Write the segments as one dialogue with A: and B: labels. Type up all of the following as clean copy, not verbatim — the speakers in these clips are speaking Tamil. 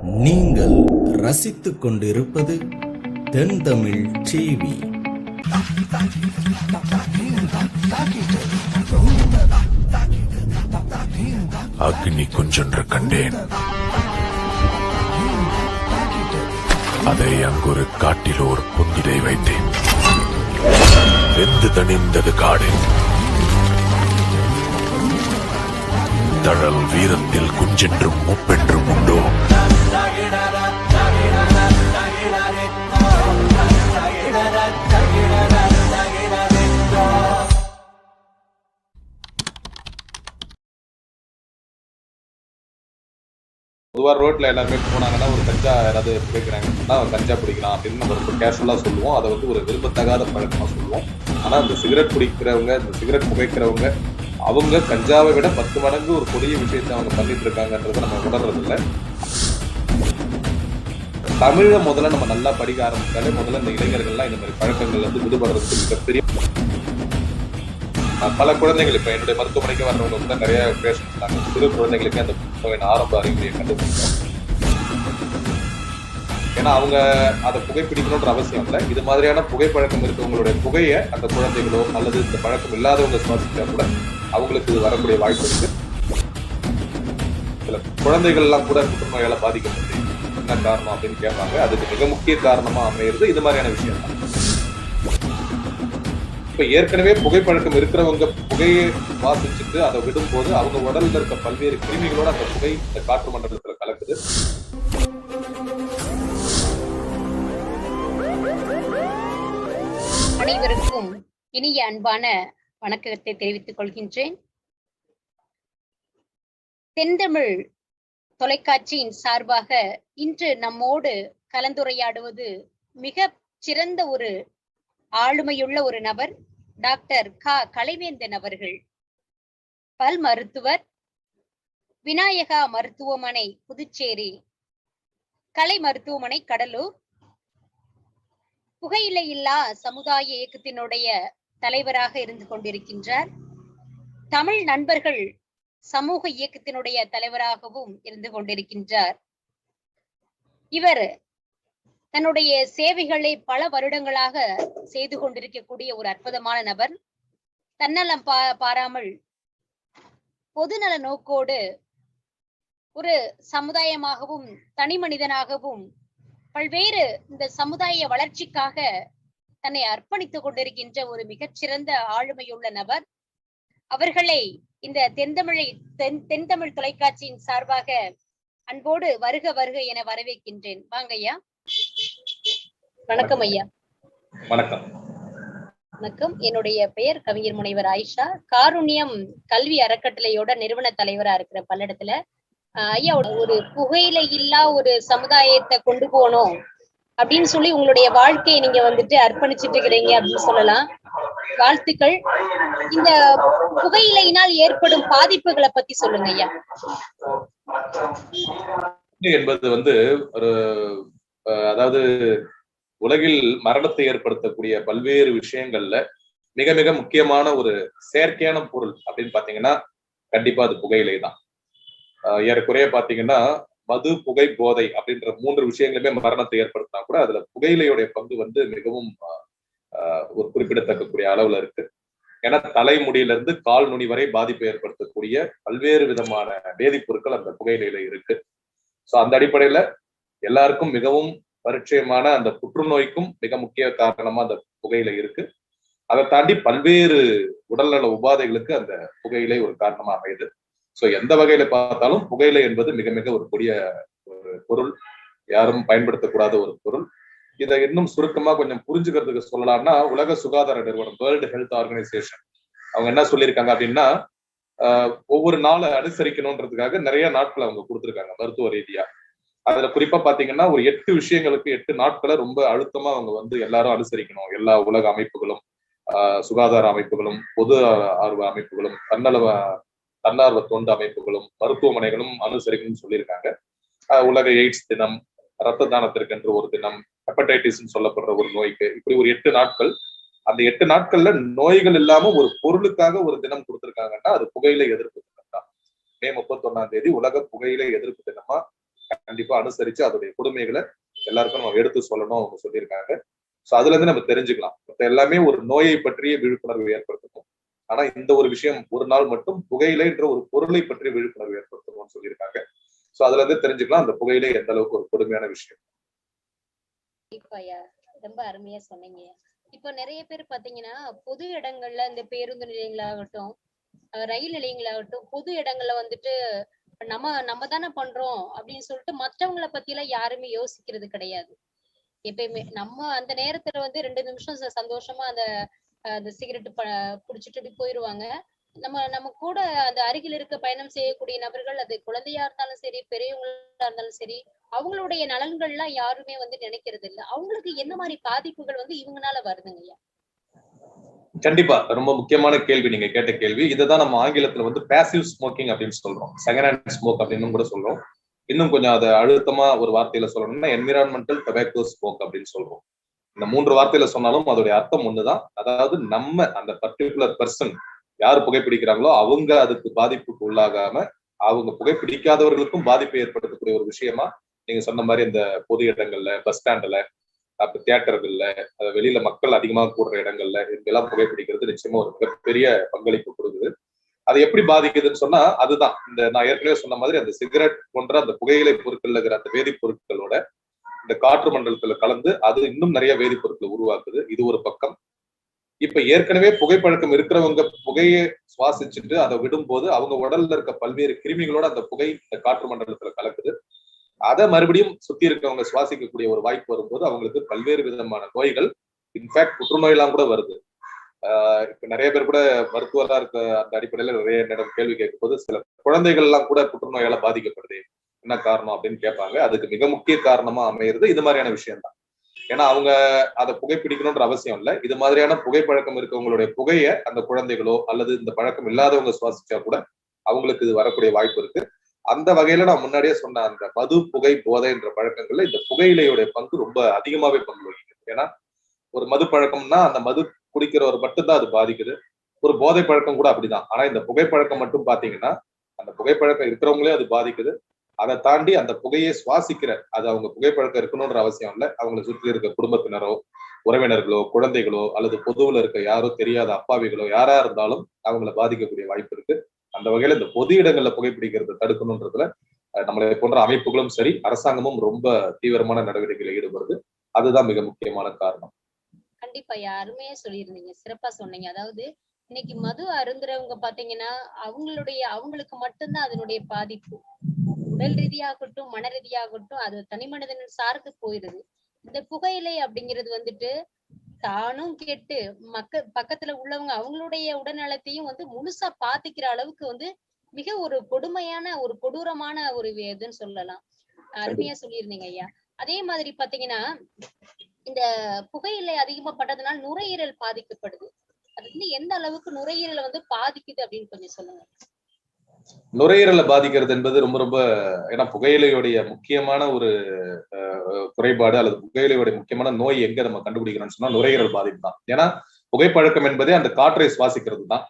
A: நீங்கள் ரசித்துக் கொண்டிருப்பது தென் தமிழ் டிவி.
B: அக்னி குஞ்சொன்று கண்டேன். அதை அங்கொரு காட்டில் ஒரு புந்திடை வைத்தேன். வெந்து தணிந்தது காடு. தழல் வீரத்தில் குஞ்சென்றும் மூப்பென்றும் உண்டோ?
C: பொதுவாக ரோட்ல எல்லாருமே போனாங்கன்னா ஒரு கஞ்சா யாராவது பிடிக்கிறாங்கன்னா கஞ்சா பிடிக்கலாம் அப்படின்னு நம்ம ரொம்ப கேஷுவலாக சொல்லுவோம். அதை வந்து ஒரு விரும்பத்தகாத பழக்கமாக சொல்லுவோம். ஆனால் இந்த சிகரெட் பிடிக்கிறவங்க, இந்த சிகரெட் புகைக்கிறவங்க, அவங்க கஞ்சாவை விட 10 மடங்கு ஒரு கொடிய விஷயத்தை அவங்க பண்ணிட்டு இருக்காங்கன்றதை நம்ம உணர்றது இல்லை. தமிழை முதல்ல நம்ம நல்லா படிக்க ஆரம்பிச்சாலே முதல்ல இந்த இளைஞர்கள்லாம் இந்த மாதிரி பழக்கங்கள்ல இருந்து விடுபடுறதுக்கு மிகப்பெரிய பல குழந்தைகள் இப்ப என்னுடைய மருத்துவமனைக்கு வர்றவங்க கூட நிறைய பேஷன்ஸ் நாங்க சிறு குழந்தைகளுக்கு அந்த நோயின் ஆரம்ப அறிகுறியை கண்டுபிடிச்சோம். ஏன்னா அவங்க அதை புகைப்பிடிக்கணும்ன்ற அவசியம் இல்லை. இது மாதிரியான புகைப்பழக்கம் இருக்கவங்களுடைய புகையை அந்த குழந்தைகளோ அல்லது இந்த பழக்கம் இல்லாதவங்க சுவாசிச்சா கூட அவங்களுக்கு இது வரக்கூடிய வாய்ப்பு இருக்கு. சில குழந்தைகள் எல்லாம் கூட புற்றுநோயால பாதிக்கப்பட்டு என்ன காரணம் அப்படின்னு கேட்பாங்க. அதுக்கு மிக முக்கிய காரணமா அமையிறது இது மாதிரியான விஷயம் தான். இப்ப ஏற்கனவே புகைப்பழக்கம் இருக்கிறவங்க புகையை வாசிச்சுட்டு அதை விடும்போது அவங்க உடல்ல இருக்க பல்வேறு கிருமிகளோட அந்த புகை இந்த காற்று மண்டலத்துல கலக்குது.
D: அனைவருக்கும் இனிய அன்பான வணக்கத்தை தெரிவித்துக் கொள்கின்றேன். தென்தமிழ் தொலைக்காட்சியின் சார்பாக இன்று நம்மோடு கலந்துரையாடுவது மிக சிறந்த ஒரு ஆளுமையுள்ள ஒரு நபர், டாக்டர் கலைவேந்தன் அவர்கள். பல் மருத்துவர், விநாயகா மருத்துவமனை புதுச்சேரி, கலை மருத்துவமனை கடலூர், புகையிலை இல்லா சமுதாய இயக்கத்தினுடைய தலைவராக இருந்து கொண்டிருக்கின்றார். தமிழ் நண்பர்கள் சமூக இயக்கத்தினுடைய தலைவராகவும் இருந்து கொண்டிருக்கின்றார். இவர் தன்னுடைய சேவைகளை பல வருடங்களாக செய்து கொண்டிருக்கக்கூடிய ஒரு அற்புதமான நபர். தன்னலம் பாராமல் பொதுநல நோக்கோடு ஒரு சமுதாயமாகவும் தனி மனிதனாகவும் பல்வேறு இந்த சமுதாய வளர்ச்சிக்காக தன்னை அர்ப்பணித்துக் கொண்டிருக்கின்ற ஒரு மிகச்சிறந்த ஆளுமையுள்ள நபர். அவர்களை இந்த தென்தமிழ் தொலைக்காட்சியின் சார்பாக அன்போடு வருக வருக என வரவேற்கின்றேன். வாங்க ஐயா. வணக்கம் ஐயா.
C: வணக்கம்.
D: வணக்கம். என்னுடைய பெயர் கவிஞர் முனைவர் ஆயிஷா. காருண்யம் கல்வி அறக்கட்டளையோட நிறுவன தலைவரா இருக்கிற பல்லடத்துல. ஐயா, ஒரு புகையிலை இல்லா ஒரு சமுதாயத்தை கொண்டு போகணும் அப்படின்னு சொல்லி உங்களுடைய வாழ்க்கையை நீங்க வந்துட்டு அர்ப்பணிச்சுட்டு இருக்கிறீங்க அப்படின்னு சொல்லலாம். வாழ்த்துக்கள். இந்த புகையிலையினால் ஏற்படும் பாதிப்புகளை பத்தி சொல்லுங்க ஐயா.
C: என்பது வந்து ஒரு அதாவது உலகில் மரணத்தை ஏற்படுத்தக்கூடிய பல்வேறு விஷயங்கள்ல மிக மிக முக்கியமான ஒரு செயற்கையான பொருள் அப்படின்னு பாத்தீங்கன்னா கண்டிப்பா அது புகையிலை தான். ஏறக்குறைய பாத்தீங்கன்னா மது, புகை, போதை அப்படின்ற 3 விஷயங்களுமே மரணத்தை ஏற்படுத்தினா கூட அதுல புகையிலையுடைய பங்கு வந்து மிகவும் ஒரு குறிப்பிடத்தக்கக்கூடிய அளவுல இருக்கு. ஏன்னா தலைமுடியில இருந்து கால் நுனி வரை பாதிப்பை ஏற்படுத்தக்கூடிய பல்வேறு விதமான வேதிப்பொருட்கள் அந்த புகையிலையில இருக்கு. சோ அந்த அடிப்படையில எல்லாருக்கும் மிகவும் பரிச்சயமான அந்த புற்றுநோய்க்கும் மிக முக்கிய காரணமா அந்த புகையிலை இருக்கு. அதை தாண்டி பல்வேறு உடல்நல உபாதைகளுக்கு அந்த புகையிலை ஒரு காரணமா அமையுது. சோ எந்த வகையில பார்த்தாலும் புகையிலை என்பது மிக மிக ஒரு கொடிய ஒரு பொருள், யாரும் பயன்படுத்தக்கூடாத ஒரு பொருள். இதை இன்னும் சுருக்கமா கொஞ்சம் புரிஞ்சுக்கிறதுக்கு சொல்லலாம்னா, உலக சுகாதார நிறுவனம் வேர்ல்டு ஹெல்த் ஆர்கனைசேஷன் அவங்க என்ன சொல்லியிருக்காங்க அப்படின்னா, ஒவ்வொரு நாளை அனுசரிக்கணும்ன்றதுக்காக நிறைய நாட்கள் அவங்க கொடுத்துருக்காங்க மருத்துவ ரீதியா. அதுல குறிப்பா பாத்தீங்கன்னா ஒரு 8 விஷயங்களுக்கு 8 நாட்களை ரொம்ப அழுத்தமா அவங்க வந்து எல்லாரும் அனுசரிக்கணும். எல்லா உலக அமைப்புகளும், சுகாதார அமைப்புகளும், பொது ஆர்வ அமைப்புகளும், தன்னார்வ தொண்டு அமைப்புகளும், மருத்துவமனைகளும் அனுசரிக்கணும்னு சொல்லியிருக்காங்க. உலக எய்ட்ஸ் தினம், ரத்த தானத்திற்கென்று ஒரு தினம், ஹெப்படைட்டிஸ் சொல்லப்படுற ஒரு நோய்க்கு, இப்படி ஒரு 8 நாட்கள். அந்த 8 நாட்கள்ல நோய்கள் இல்லாம ஒரு பொருளுக்காக ஒரு தினம் கொடுத்திருக்காங்கன்னா அது புகையிலை எதிர்ப்பு தினம் தான். மே 31ஆம் தேதி உலக புகையிலை எதிர்ப்பு தினமா கண்டிப்பா அனுசரிச்சு அதோடைய கொடுமைகளை எல்லாருக்கும் நம்ம எடுத்து சொல்லணும் அவங்க சொல்லியிருக்காங்க. சோ அதுல இருந்து நம்ம தெரிஞ்சுக்கலாம். எல்லாமே ஒரு நோயை பற்றிய விழிப்புணர்வு ஏற்படுத்தணும். ஆனா இந்த ஒரு விஷயம் ஒரு நாள் மட்டும் புகையிலைன்ற ஒரு பொருளை பற்றிய விழிப்புணர்வு ஏற்படுத்தணும்னு சொல்லியிருக்காங்க. சோ அதுல இருந்து தெரிஞ்சுக்கலாம் அந்த புகையிலை எந்த அளவுக்கு ஒரு கொடுமையான விஷயம்.
D: ரொம்ப அருமையா சொன்னீங்க. இப்போ நிறைய பேர் பாத்தீங்கன்னா பொது இடங்கள்ல இந்த பேருந்து நிலையங்களாகட்டும், ரயில் நிலையங்களாகட்டும், பொது இடங்கள்ல வந்துட்டு நம்ம தானே பண்றோம் அப்படின்னு சொல்லிட்டு மற்றவங்களை பத்தி எல்லாம் யாருமே யோசிக்கிறது கிடையாது. எப்பயுமே நம்ம அந்த நேரத்துல வந்து 2 நிமிஷம் சந்தோஷமா அந்த சிகரெட் புடிச்சிட்டு இப்படி போயிருவாங்க. நம்ம கூட அந்த அருகில் இருக்க பயணம் செய்யக்கூடிய நபர்கள், அது குழந்தையா இருந்தாலும் சரி, பெரியவங்களா இருந்தாலும் சரி, அவங்களுடைய நலன்கள்லாம் யாருமே வந்து நினைக்கிறது இல்ல. அவங்களுக்கு என்ன மாதிரி பாதிப்புகள் வந்து இவங்கனால வருதுங்கய்யா?
C: கண்டிப்பா ரொம்ப முக்கியமான கேள்வி நீங்க கேட்ட கேள்வி. இதுதான் நம்ம ஆங்கிலத்துல வந்து பேசிவ் ஸ்மோக்கிங் அப்படின்னு சொல்றோம். செகண்ட் ஹேண்ட் ஸ்மோக் அப்படின்னு கூட சொல்றோம். இன்னும் கொஞ்சம் அதை அழுத்தமா ஒரு வார்த்தையில சொல்லணும்னா என்விரான்மெண்டல் டொபாக்கோ ஸ்மோக் அப்படின்னு சொல்றோம். இந்த 3 வார்த்தையில சொன்னாலும் அதோடைய அர்த்தம் ஒண்ணுதான். அதாவது நம்ம அந்த பர்டிகுலர் பர்சன் யார் புகைப்பிடிக்கிறாங்களோ அவங்க அதுக்கு பாதிப்புக்கு உள்ளாகாம அவங்க புகைப்பிடிக்காதவர்களுக்கும் பாதிப்பை ஏற்படுத்தக்கூடிய ஒரு விஷயமா நீங்க சொன்ன மாதிரி இந்த பொது இடங்கள்ல, பஸ் ஸ்டாண்ட்ல, அப்ப தியேட்டர்கள்ல, வெளியில மக்கள் அதிகமாக கூடுற இடங்கள்ல இதெல்லாம் புகைப்பிடிக்கிறது நிச்சயமா ஒரு மிகப்பெரிய பங்களிப்பு கொடுக்குது. அது எப்படி பாதிக்குதுன்னு சொன்னா அதுதான் இந்த நான் ஏற்கனவே சொன்ன மாதிரி அந்த சிகரெட் போன்ற அந்த புகையிலை பொருட்கள் இருக்கிற அந்த வேதிப்பொருட்களோட இந்த காற்று மண்டலத்துல கலந்து அது இன்னும் நிறைய வேதிப்பொருட்களை உருவாக்குது. இது ஒரு பக்கம். இப்ப ஏற்கனவே புகைப்பழக்கம் இருக்கிறவங்க புகையை சுவாசிச்சுட்டு அதை விடும்போது அவங்க உடல்ல இருக்க பல்வேறு கிருமிகளோட அந்த புகை இந்த காற்று மண்டலத்துல கலக்குது. அதை மறுபடியும் சுத்தி இருக்கவங்க சுவாசிக்கக்கூடிய ஒரு வாய்ப்பு வரும்போது அவங்களுக்கு பல்வேறு விதமான நோய்கள், இன்ஃபேக்ட் புற்றுநோயெல்லாம் கூட வருது. இப்ப நிறைய பேர் கூட மருத்துவரா இருக்க அந்த அடிப்படையில நிறைய நேரம் கேள்வி கேட்கும் போது சில குழந்தைகள் எல்லாம் கூட புற்றுநோயால பாதிக்கப்படுது, என்ன காரணம் அப்படின்னு கேட்பாங்க. அதுக்கு மிக முக்கிய காரணமா அமையிறது இது மாதிரியான விஷயம் தான். ஏன்னா அவங்க அதை புகைப்பிடிக்கணும்ன்ற அவசியம் இல்லை. இது மாதிரியான புகைப்பழக்கம் இருக்கவங்களுடைய புகையை அந்த குழந்தைகளோ அல்லது இந்த பழக்கம் இல்லாதவங்க சுவாசிச்சா கூட அவங்களுக்கு இது வரக்கூடிய வாய்ப்பு இருக்கு. அந்த வகையில நான் முன்னாடியே சொன்ன அந்த மது, புகை, போதை என்ற பழக்கங்கள்ல இந்த புகையிலையுடைய பங்கு ரொம்ப அதிகமாவே பங்கு வகிக்குது. ஏன்னா ஒரு மது பழக்கம்னா அந்த மது குடிக்கிறவர் மட்டும்தான் அது பாதிக்குது. ஒரு போதை பழக்கம் கூட அப்படிதான். ஆனா இந்த புகைப்பழக்கம் மட்டும் பாத்தீங்கன்னா அந்த புகைப்பழக்கம் இருக்கிறவங்களே அது பாதிக்குது. அதை தாண்டி அந்த புகையை சுவாசிக்கிற அது அவங்க புகைப்பழக்கம் இருக்கணும்ன்ற அவசியம் இல்லை. அவங்களை சுற்றி இருக்க குடும்பத்தினரோ, உறவினர்களோ, குழந்தைகளோ அல்லது பொதுவில் இருக்க யாரோ தெரியாத அப்பாவிகளோ யாரா இருந்தாலும் அவங்களை பாதிக்கக்கூடிய வாய்ப்பு இருக்கு. அந்த வகையில இந்த பொது இடங்கள்ல புகைப்பிடிக்கிறத தடுக்கணும்ன்றதுல நம்மளை போன்ற அமைப்புகளும் சரி, அரசாங்கமும் ரொம்ப தீவிரமான நடவடிக்கைகளை ஈடுபடுது. அதுதான் மிக முக்கியமான காரணம்.
D: கண்டிப்பா அருமையா சொல்லியிருந்தீங்க, சிறப்பா சொன்னீங்க. அதாவது இன்னைக்கு மது அருந்துறவங்க பாத்தீங்கன்னா அவங்களுக்கு மட்டும்தான் அதனுடைய பாதிப்பு. உடல் ரீதியாகட்டும், மன ரீதியாகட்டும், அது தனி மனிதன் சார்ந்து போயிருது. இந்த புகையிலை அப்படிங்கிறது வந்துட்டு தானும் கேட்டு பக்கத்துல உள்ளவங்க அவங்களுடைய உடல்நலத்தையும் வந்து முழுசா பாதிக்கிற அளவுக்கு வந்து மிக ஒரு கொடுமையான ஒரு கொடூரமான ஒரு இதுன்னு சொல்லலாம். அருமையா சொல்லியிருந்தீங்க ஐயா. அதே மாதிரி பாத்தீங்கன்னா இந்த புகையிலை அதிகமா பண்றதுனால நுரையீரல் பாதிக்கப்படுது. அது வந்து எந்த அளவுக்கு நுரையீரலை வந்து பாதிக்குது அப்படின்னு கொஞ்சம் சொல்லுங்க.
C: நுரையீரலை பாதிக்கிறது என்பது ரொம்ப ரொம்ப ஏன்னா புகையிலையுடைய முக்கியமான ஒரு குறைபாடு அல்லது புகையிலையுடைய முக்கியமான நோய் எங்க நம்ம கண்டுபிடிக்கிறோம்னு சொன்னா நுரையீரல் பாதிப்பு தான். ஏன்னா புகைப்பழக்கம் என்பதே அந்த காற்றை சுவாசிக்கிறது தான்.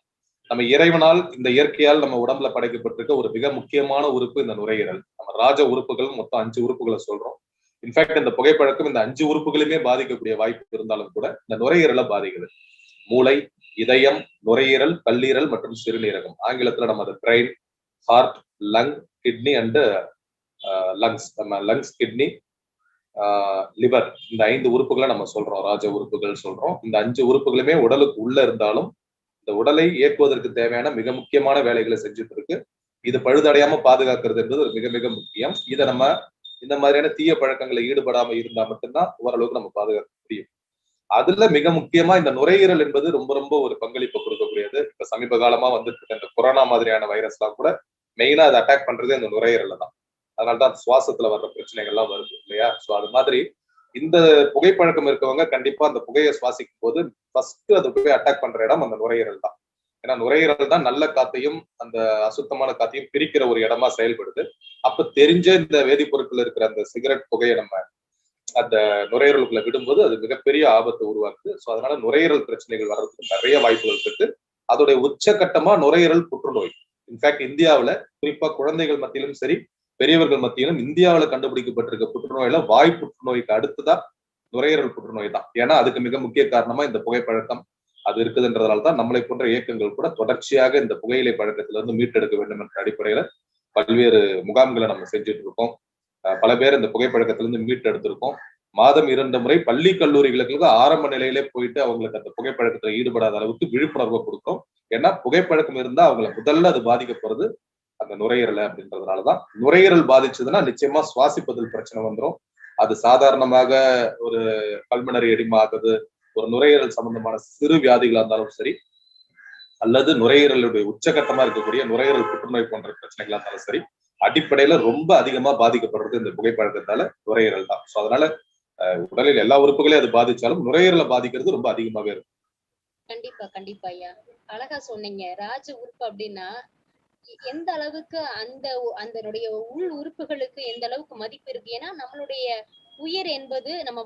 C: நம்ம இறைவனால் இந்த இயற்கையால் நம்ம உடம்புல படைக்கப்பட்டிருக்க ஒரு மிக முக்கியமான உறுப்பு இந்த நுரையீரல். நம்ம ராஜ உறுப்புகள் மொத்தம் 5 உறுப்புகளை சொல்றோம். இன்ஃபேக்ட் இந்த புகைப்பழக்கம் இந்த 5 உறுப்புகளுமே பாதிக்கக்கூடிய வாய்ப்பு இருந்தாலும் கூட இந்த நுரையீரலை பாதிக்குது. மூளை, இதயம், நுரையீரல், கல்லீரல் மற்றும் சிறுநீரகம். ஆங்கிலத்துல நம்ம அதை brain, heart, lung, kidney and lungs. நம்ம லங்ஸ், கிட்னி, லிவர் இந்த 5 உறுப்புகளை நம்ம சொல்றோம், ராஜ உறுப்புகள் சொல்றோம். இந்த 5 உறுப்புகளுமே உடலுக்கு உள்ள இருந்தாலும் இந்த உடலை இயக்குவதற்கு தேவையான மிக முக்கியமான வேலைகளை செஞ்சுட்டு இருக்கு. இது பழுதடையாம பாதுகாக்கிறது என்பது ஒரு மிக மிக முக்கியம். இதை நம்ம இந்த மாதிரியான தீய பழக்கங்களை ஈடுபடாம இருந்தா மட்டும்தான் ஓரளவுக்கு நம்ம பாதுகாக்க முடியும். அதுல மிக முக்கியமா இந்த நுரையீரல் என்பது ரொம்ப ரொம்ப ஒரு பங்களிப்பு கொடுக்கக்கூடியது. இப்ப சமீப காலமா வந்துட்டு இந்த கொரோனா மாதிரியான வைரஸ் எல்லாம் கூட மெயினா அதை அட்டாக் பண்றதே இந்த நுரையீரல்ல தான். அதனாலதான் சுவாசத்துல வர்ற பிரச்சனைகள் எல்லாம் வருது இல்லையா? சோ அது மாதிரி இந்த புகைப்பழக்கம் இருக்கவங்க கண்டிப்பா அந்த புகையை சுவாசிக்கும் போது ஃபர்ஸ்ட் அது போய் அட்டாக் பண்ற இடம் அந்த நுரையீரல் தான். ஏன்னா நுரையீரல் தான் நல்ல காத்தையும் அந்த அசுத்தமான காத்தையும் பிரிக்கிற ஒரு இடமா செயல்படுது. அப்ப தெரிஞ்ச இந்த வேதிப்பொருட்கள் இருக்கிற அந்த சிகரெட் புகையை நம்ம அந்த நுரையீரலுக்குள்ள விடும்போது அது மிகப்பெரிய ஆபத்தை உருவாக்குது. ஸோ அதனால நுரையீரல் பிரச்சனைகள் வர்றதுக்கு நிறைய வாய்ப்புகள் இருக்கு. அதோடைய உச்சகட்டமா நுரையீரல் புற்றுநோய். இன்ஃபேக்ட் இந்தியாவில குறிப்பா குழந்தைகள் மத்தியிலும் சரி, பெரியவர்கள் மத்தியிலும் இந்தியாவில் கண்டுபிடிக்கப்பட்டிருக்க புற்றுநோயில வாய் புற்றுநோய்க்கு அடுத்துதான் நுரையீரல் புற்றுநோய் தான். ஏன்னா அதுக்கு மிக முக்கிய காரணமா இந்த புகைப்பழக்கம் அது இருக்குதுன்றதால தான் நம்மளை போன்ற இயக்கங்கள் கூட தொடர்ச்சியாக இந்த புகையிலை பழக்கத்திலிருந்து மீட்டெடுக்க வேண்டும் என்ற அடிப்படையில பல்வேறு முகாம்களை நம்ம செஞ்சுட்டு இருக்கோம். பல பேர் இந்த புகைப்பழக்கத்திலிருந்து மீட்டெடுத்திருக்கோம். மாதம் 2 முறை பள்ளி கல்லூரிகளுக்கு ஆரம்ப நிலையிலே போயிட்டு அவங்களுக்கு அந்த புகைப்பழக்கத்துல ஈடுபடாத அளவுக்கு விழிப்புணர்வை கொடுக்கும். ஏன்னா புகைப்பழக்கம் இருந்தா அவங்களை முதல்ல அது பாதிக்க போறது அந்த நுரையீரலை அப்படின்றதுனாலதான். நுரையீரல் பாதிச்சதுன்னா நிச்சயமா சுவாசிப்பதில் பிரச்சனை வந்துடும். அது சாதாரணமாக ஒரு பல்மனரி எடிமா ஆகுது, ஒரு நுரையீரல் சம்பந்தமான சிறு வியாதிகளா இருந்தாலும் சரி, அல்லது நுரையீரலுடைய உச்சகட்டமா இருக்கக்கூடிய நுரையீரல் புற்றுநோய் போன்ற பிரச்சனைகளா இருந்தாலும் சரி, அடிப்படையில ரொம்ப அதிகமா பாதிக்கப்படுறது இந்த புகைப்பழக்கத்தால நுரையீரல் தான். ஸோ அதனால உடலில் எல்லா உறுப்புகளையும் அது பாதிச்சாலும் நுரையீரலை பாதிக்கிறது ரொம்ப அதிகமாவே இருக்கும்.
D: கண்டிப்பா கண்டிப்பா ஐயா, அழகா சொன்னீங்க. ராஜ உறுப்பு அப்படின்னா எந்த அளவுக்கு அதனுடைய உள் உறுப்புகளுக்கு எந்த அளவுக்கு மதிப்பு இருக்கு. ஏன்னா நம்மளுடைய உயிர் என்பது நம்ம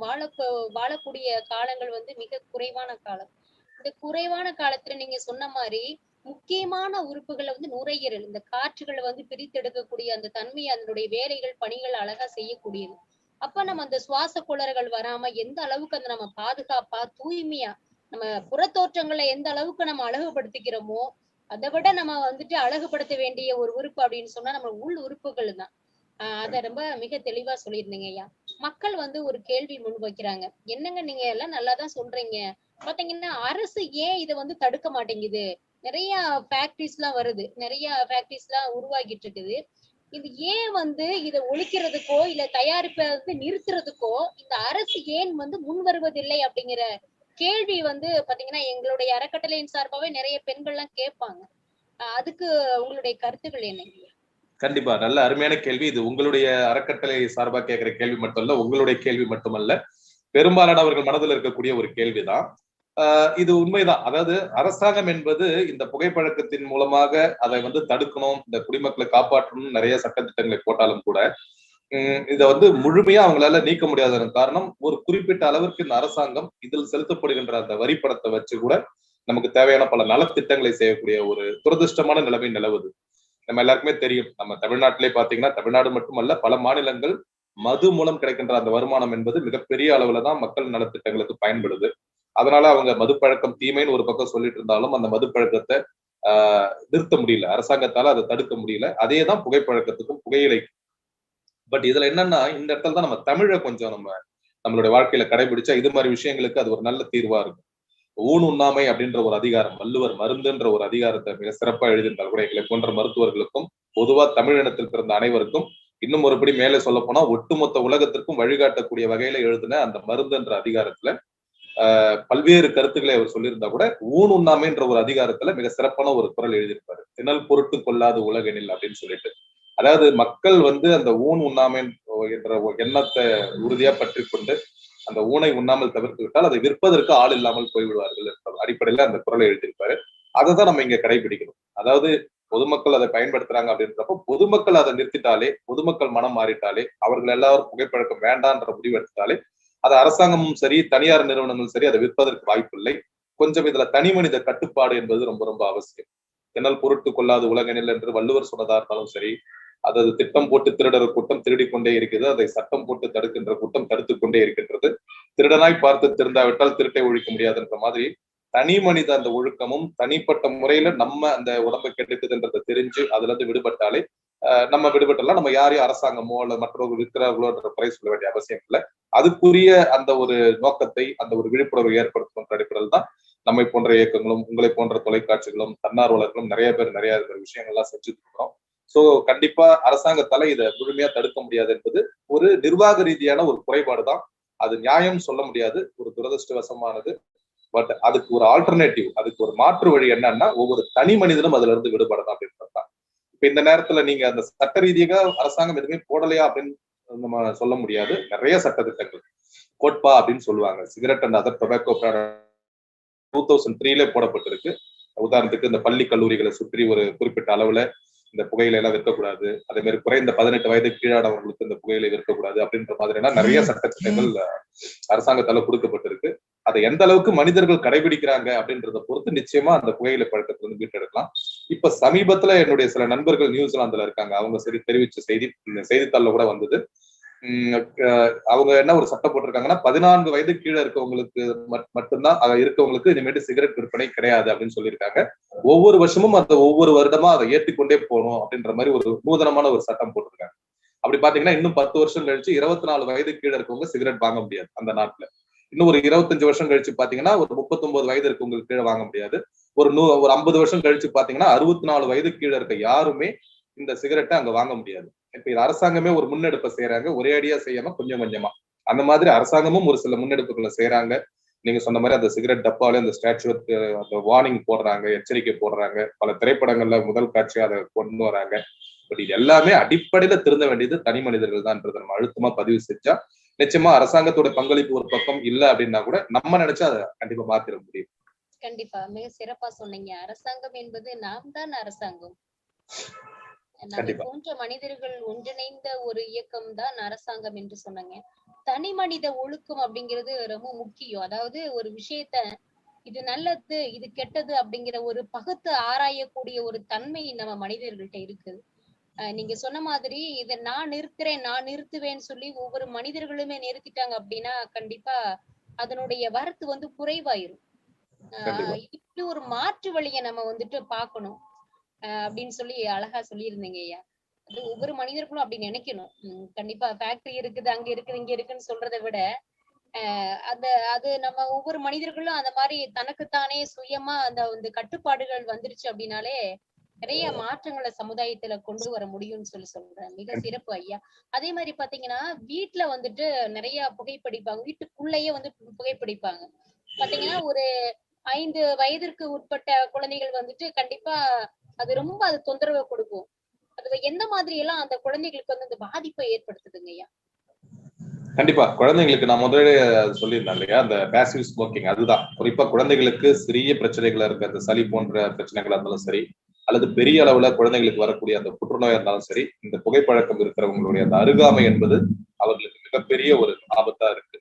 D: வாழக்கூடிய காலங்கள் வந்து மிக குறைவான காலம். இந்த குறைவான காலத்துல நீங்க சொன்ன மாதிரி முக்கியமான உறுப்புகளை வந்து நுரையீரல், இந்த காற்றுகளை வந்து பிரித்தெடுக்கக்கூடிய அந்த தன்மை, அதனுடைய வேலைகள் பணிகள் அழகா செய்யக்கூடியது. அப்ப நம்ம அந்த சுவாச கோளாறுகள் வராம எந்த அளவுக்கு அந்த நம்ம பாதுகாப்பா தூய்மையா நம்ம புறத்தோற்றங்களை எந்த அளவுக்கு நம்ம அழகுபடுத்திக்கிறோமோ, அதை விட நம்ம வந்துட்டு அழகுபடுத்த வேண்டிய ஒரு உறுப்பு அப்படின்னு சொன்னா நம்ம உள் உறுப்புகள் தான். அத ரொம்ப மிக தெளிவா சொல்லியிருந்தீங்க ஐயா. மக்கள் வந்து ஒரு கேள்வி முன் வைக்கிறாங்க. என்னங்க நீங்க எல்லாம் நல்லாதான் சொல்றீங்க, பாத்தீங்கன்னா அரசு ஏன் இதை வந்து தடுக்க மாட்டேங்குது? நிறைய ஃபேக்டரிஸ் எல்லாம் வருது, நிறைய ஃபேக்டரிஸ் எல்லாம் உருவாகிட்டு இருக்குது. இது ஏன் வந்து இதை ஒழிக்கிறதுக்கோ இல்ல தயாரிப்பை வந்து நிறுத்துறதுக்கோ இந்த அரசு ஏன் வந்து முன் வருவதில்லை அப்படிங்கிற கேள்வி வந்து பாத்தீங்கன்னா எங்களுடைய அறக்கட்டளையின் சார்பாவே நிறைய பெண்கள் எல்லாம் கேட்பாங்க. அதுக்கு உங்களுடைய கருத்துக்கள் என்னங்க?
C: கண்டிப்பா, நல்ல அருமையான கேள்வி. இது உங்களுடைய அறக்கட்டளை சார்பா கேட்கிற கேள்வி மட்டும் இல்ல, உங்களுடைய கேள்வி மட்டுமல்ல, பெரும்பாலானவர்கள் மனதில் இருக்கக்கூடிய ஒரு கேள்விதான். இது உண்மைதான். அதாவது அரசாங்கம் என்பது இந்த புகைப்பழக்கத்தின் மூலமாக அதை வந்து தடுக்கணும், இந்த குடிமக்களை காப்பாற்றணும் நிறைய சட்டத்திட்டங்களை போட்டாலும் கூட இதை வந்து முழுமையா அவங்களால நீக்க முடியாததன் காரணம் ஒரு குறிப்பிட்ட அளவிற்கு இந்த அரசாங்கம் இதில் செலுத்தப்படுகின்ற அந்த வரிப்பணத்தை வச்சு கூட நமக்கு தேவையான பல நலத்திட்டங்களை செய்யக்கூடிய ஒரு துரதிருஷ்டமான நிலைமை நிலவுது. நம்ம எல்லாருக்குமே தெரியும், நம்ம தமிழ்நாட்டிலே பாத்தீங்கன்னா, தமிழ்நாடு மட்டுமல்ல பல மாநிலங்கள் மது மூலம் கிடைக்கின்ற அந்த வருமானம் என்பது மிகப்பெரிய அளவுல தான் மக்கள் நலத்திட்டங்களுக்கு பயன்படுது. அதனால அவங்க மது பழக்கம் தீமைன்னு ஒரு பக்கம் சொல்லிட்டு இருந்தாலும் அந்த மது பழக்கத்தை நிறுத்த முடியல, அரசாங்கத்தால அதை தடுக்க முடியல. அதே தான் புகைப்பழக்கத்துக்கும் புகையிலைக்கும். பட் இதுல என்னன்னா, இந்த இடத்துல தான் நம்ம தமிழை கொஞ்சம் நம்மளுடைய வாழ்க்கையில கடைபிடிச்சா இது மாதிரி விஷயங்களுக்கு அது ஒரு நல்ல தீர்வா இருக்கும். ஊன் உண்ணாமை அப்படின்ற ஒரு அதிகாரம், வள்ளுவர் மருந்துன்ற ஒரு அதிகாரத்தை மிக சிறப்பா எழுதியிருந்தால் கூட எங்களை போன்ற மருத்துவர்களுக்கும் பொதுவா தமிழினத்தில் பிறந்த அனைவருக்கும், இன்னும் ஒருபடி மேலே சொல்ல போனா ஒட்டுமொத்த உலகத்திற்கும் வழிகாட்டக்கூடிய வகையில எழுதின அந்த மருந்துன்ற அதிகாரத்துல பல்வேறு கருத்துக்களை அவர் சொல்லியிருந்தா கூட ஊன் உண்ணாமைன்ற ஒரு அதிகாரத்துல மிக சிறப்பான ஒரு குறள் எழுதியிருப்பாரு. திணல் பொருட்டு கொள்ளாது உலகெனில் அப்படின்னு சொல்லிட்டு. அதாவது மக்கள் வந்து அந்த ஊன் உண்ணாமை என்ற எண்ணத்தை உறுதியா பற்றி கொண்டு அந்த ஊனை உண்ணாமல் தவிர்த்து விட்டால் அதை விற்பதற்கு ஆள் இல்லாமல் போய்விடுவார்கள் என்ற அடிப்படையில அந்த குறளை எழுதியிருப்பாரு. அதை தான் நம்ம இங்க கடைபிடிக்கணும். அதாவது பொதுமக்கள் அதை பயன்படுத்துறாங்க அப்படின்றப்போ பொதுமக்கள் அதை நிறுத்திட்டாலே, பொதுமக்கள் மனம் மாறிட்டாலே, அவர்கள் எல்லாரும் புகைப்பழக்கம் வேண்டான்ற முடிவு எடுத்தாலே அது அரசாங்கமும் சரி தனியார் நிறுவனங்களும் சரி அதை விற்பதற்கு வாய்ப்பு இல்லை. கொஞ்சம் இதுல தனி மனித கட்டுப்பாடு என்பது ரொம்ப ரொம்ப அவசியம். திணல் பொருட்டு கொள்ளாது உலகெனில் என்று வள்ளுவர் சொன்னதா இருந்தாலும் சரி, அதாவது திட்டம் போட்டு திருடர் கூட்டம் திருடிக் கொண்டே இருக்கிறது, அதை சட்டம் போட்டு தடுக்கின்ற கூட்டம் தடுத்துக் கொண்டே இருக்கின்றது. திருடனாய் பார்த்து திருந்தாவிட்டால் திருட்டை ஒழிக்க முடியாதுன்ற மாதிரி தனி மனித அந்த ஒழுக்கமும் தனிப்பட்ட முறையில நம்ம அந்த உடம்பை கெடுக்குதுன்றதை தெரிஞ்சு அதுல இருந்து விடுபட்டாலே நம்ம விடுபட்டலாம். நம்ம யாரையும் அரசாங்கமோ அல்ல மற்றவர்கள் இருக்கிறார்களோன்ற குறை சொல்ல வேண்டிய அவசியம் இல்லை. அதுக்குரிய அந்த ஒரு நோக்கத்தை, அந்த ஒரு விழிப்புணர்வு ஏற்படுத்தும் அடிப்படையில் தான் நம்மை போன்ற இயக்கங்களும் உங்களை போன்ற தொலைக்காட்சிகளும் தன்னார்வலர்களும் நிறைய பேர் நிறைய விஷயங்கள்லாம் செஞ்சுட்டு இருக்கிறோம். சோ கண்டிப்பா அரசாங்கத்தால இதை முழுமையா தடுக்க முடியாது என்பது ஒரு நிர்வாக ரீதியான ஒரு குறைபாடு தான். அது நியாயம் சொல்ல முடியாது, ஒரு துரதிருஷ்டவசமானது. பட் அதுக்கு ஒரு ஆல்டர்னேட்டிவ், அதுக்கு ஒரு மாற்று வழி என்னன்னா ஒவ்வொரு தனி மனிதனும் அதுல இருந்து விடுபடலாம் அப்படின்றது தான். இப்ப இந்த நேரத்துல நீங்க அந்த சட்ட ரீதியாக அரசாங்கம் எதுவுமே போடலையா அப்படின்னு நம்ம சொல்ல முடியாது. நிறைய சட்டத்திட்டங்கள் கோட்பா அப்படின்னு சொல்லுவாங்க, சிகரெட் அண்ட் அதர் டொபாக்கோ 2003 போடப்பட்டிருக்கு. உதாரணத்துக்கு இந்த பள்ளி கல்லூரிகளை சுற்றி ஒரு குறிப்பிட்ட அளவுல இந்த புகையிலை எல்லாம் விற்கக்கூடாது, அதே மாதிரி குறைந்த 18 வயது கீழானவர்களுக்கு இந்த புகையிலை விற்கக்கூடாது அப்படின்ற மாதிரியான நிறைய சட்டத்திட்டங்கள் அரசாங்கத்தால கொடுக்கப்பட்டிருக்கு. அதை எந்த அளவுக்கு மனிதர்கள் கடைபிடிக்கிறாங்க அப்படின்றத பொறுத்து நிச்சயமா அந்த புகையிலை பழக்கத்துல இருந்து மீட்டெடுக்கலாம். இப்ப சமீபத்துல என்னுடைய சில நண்பர்கள் நியூசிலாந்துல இருக்காங்க, அவங்க சரி தெரிவிச்ச செய்தி செய்தித்தாள்ல கூட வந்தது. அவங்க என்ன ஒரு சட்டம் போட்டிருக்காங்கன்னா 14 வயது கீழே இருக்கவங்களுக்கு மட்டும்தான் இருக்கவங்களுக்கு இனிமேட்டு சிகரெட் விற்பனை கிடையாது அப்படின்னு சொல்லியிருக்காங்க. ஒவ்வொரு வருஷமும் அந்த ஒவ்வொரு வருடமா அதை ஏற்றிக்கொண்டே போகணும் அப்படின்ற மாதிரி ஒரு நூதனமான ஒரு சட்டம் போட்டிருக்காங்க. அப்படி பாத்தீங்கன்னா இன்னும் 10 வருஷம் கழிச்சு 24 வயது கீழே இருக்கவங்க சிகரெட் வாங்க முடியாது அந்த நாட்டுல. இன்னும் ஒரு 25 வருஷம் கழிச்சு பாத்தீங்கன்னா ஒரு 39 வயது இருக்கவங்களுக்கு கீழே வாங்க முடியாது. ஒரு 50 வருஷம் கழிச்சு பாத்தீங்கன்னா 64 வயது கீழே இருக்க யாருமே இந்த சிகரெட்டை அங்க வாங்க முடியாது. இப்ப இது அரசாங்கமே ஒரு முன்னெடுப்பை செய்யறாங்க, ஒரே அடியா செய்யாம கொஞ்சம் கொஞ்சமா. அந்த மாதிரி அரசாங்கமும் ஒரு சில முன்னெடுப்புகளை செய்யறாங்க. நீங்க சொன்ன மாதிரி அந்த சிகரெட் டப்பால அந்த ஸ்டாச்சு அந்த வார்னிங் போடுறாங்க, எச்சரிக்கை போடுறாங்க. பல திரைப்படங்கள்ல முதல் காட்சியா அதை கொண்டு வராங்க. பட் இது எல்லாமே அடிப்படையில திருந்த வேண்டியது தனி மனிதர்கள் தான்ன்றதை நம்ம அழுத்தமா பதிவு செஞ்சா நிச்சயமா அரசாங்கத்தோட பங்களிப்பு ஒரு பக்கம் இல்ல அப்படின்னா கூட நம்ம நினைச்சா அதை கண்டிப்பா மாத்திர முடியும்.
D: கண்டிப்பா மிக சிறப்பா சொன்னீங்க. அரசாங்கம் என்பது நாம் தான் அரசாங்கம். நம்ம போன்ற மனிதர்கள் ஒன்றிணைந்த ஒரு இயக்கம் தான் அரசாங்கம் என்று சொன்னாங்க. தனி மனித ஒழுக்கம் அப்படிங்கிறது ரொம்ப முக்கியம். அதாவது ஒரு விஷயத்த இது நல்லது இது கெட்டது அப்படிங்கிற ஒரு பகுத்து ஆராயக்கூடிய ஒரு தன்மை நம்ம மனிதர்கள்ட்ட இருக்குது. நீங்க சொன்ன மாதிரி இதை நான் நிறுத்துறேன் நான் நிறுத்துவேன்னு சொல்லி ஒவ்வொரு மனிதர்களுமே நிறுத்திட்டாங்க அப்படின்னா கண்டிப்பா அதனுடைய வரத்து வந்து குறைவாயிரும். இப்படி ஒரு மாற்று வழியை நம்ம வந்துட்டு பாக்கணும் அப்படின்னு சொல்லி அழகா சொல்லியிருந்தீங்க ஐயா. அது ஒவ்வொரு மனிதர்களும் அப்படி நினைக்கணும். கண்டிப்பா ஃபேக்டரி இருக்குது அங்க இருக்குது இங்க இருக்குன்னு சொல்றதை விட அது நம்ம ஒவ்வொரு மனிதர்களும் அந்த மாதிரி தனக்குத்தானே சுயமா அந்த கட்டுப்பாடுகள் வந்துருச்சு அப்படின்னாலே நிறைய மாற்றங்களை சமுதாயத்துல கொண்டு வர முடியும்னு சொல்றேன். மிக சிறப்பு ஐயா. அதே மாதிரி பாத்தீங்கன்னா வீட்டுல வந்துட்டு நிறைய புகைப்பிடிப்பாங்க, வீட்டுக்குள்ளேயே வந்து புகைப்பிடிப்பாங்க. பாத்தீங்கன்னா ஒரு 5 வயதிற்கு உட்பட்ட குழந்தைகள் வந்துட்டு கண்டிப்பா அது ரொம்ப அது தொந்தரவு கொடுக்கும். அது எந்த மாதிரி எல்லாம் அந்த குழந்தைகளுக்கு வந்து அந்த பாதிப்பை ஏற்படுத்துதுங்க ஐயா?
C: கண்டிப்பா குழந்தைங்களுக்கு நான் முதல்ல சொல்லியிருந்தேன் இல்லையா, அந்த பேசிவ் ஸ்மோக்கிங் அதுதான் குறிப்பா குழந்தைகளுக்கு சிறிய பிரச்சனைகள் இருக்கு. அந்த சளி போன்ற பிரச்சனைகளா இருந்தாலும் சரி, அல்லது பெரிய அளவுல குழந்தைகளுக்கு வரக்கூடிய அந்த புற்றுநோயா இருந்தாலும் சரி, இந்த புகைப்பழக்கம் இருக்கிறவங்களுடைய அந்த அருகாமை என்பது அவர்களுக்கு மிகப்பெரிய ஒரு ஆபத்தா இருக்கு.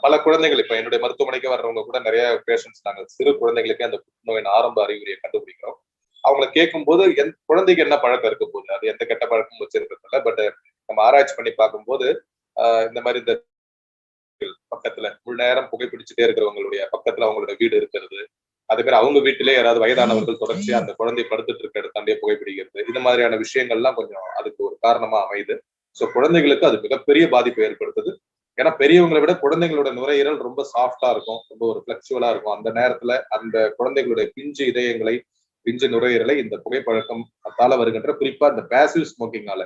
C: பல குழந்தைகள் இப்ப என்னுடைய மருத்துவமனைக்கு வர்றவங்க கூட நிறைய பேஷண்ட்ஸ் நாங்க சிறு குழந்தைகளுக்கே அந்த புற்றுநோயின் ஆரம்ப அறிகுறியை கண்டுபிடிக்கிறோம். அவங்களை கேட்கும் போது குழந்தைக்கு என்ன பழக்கம் இருக்க போகுது, அது எந்த கெட்ட பழக்கம் வச்சிருக்கிறதுல. பட் நம்ம ஆராய்ச்சி பண்ணி பார்க்கும்போது இந்த மாதிரி இந்த பக்கத்துல முழு நேரம் புகைப்பிடிச்சுட்டே இருக்கிறவங்களுடைய பக்கத்துல அவங்களோட வீடு இருக்கிறது, அதே மாதிரி அவங்க வீட்டிலே யாராவது வயதானவர்கள் தொடர்ச்சியா அந்த குழந்தை படுத்துட்டு இருக்க இடத்தாண்டே புகைப்பிடிக்கிறது, இந்த மாதிரியான விஷயங்கள்லாம் கொஞ்சம் அதுக்கு ஒரு காரணமா அமையுது. சோ குழந்தைகளுக்கு அது மிகப்பெரிய பாதிப்பை ஏற்படுத்துது. ஏன்னா பெரியவங்களை விட குழந்தைங்களோட நுரையீரல் ரொம்ப சாஃப்டா இருக்கும், ரொம்ப ஒரு பிளெக்சிபிளா இருக்கும். அந்த நேரத்துல அந்த குழந்தைகளுடைய பிஞ்சு இதயங்களை பிஞ்சு நுரையீரலை இந்த புகைப்பழக்கம் அதால வருகின்ற குறிப்பா இந்த பேசிவ் ஸ்மோக்கிங்கால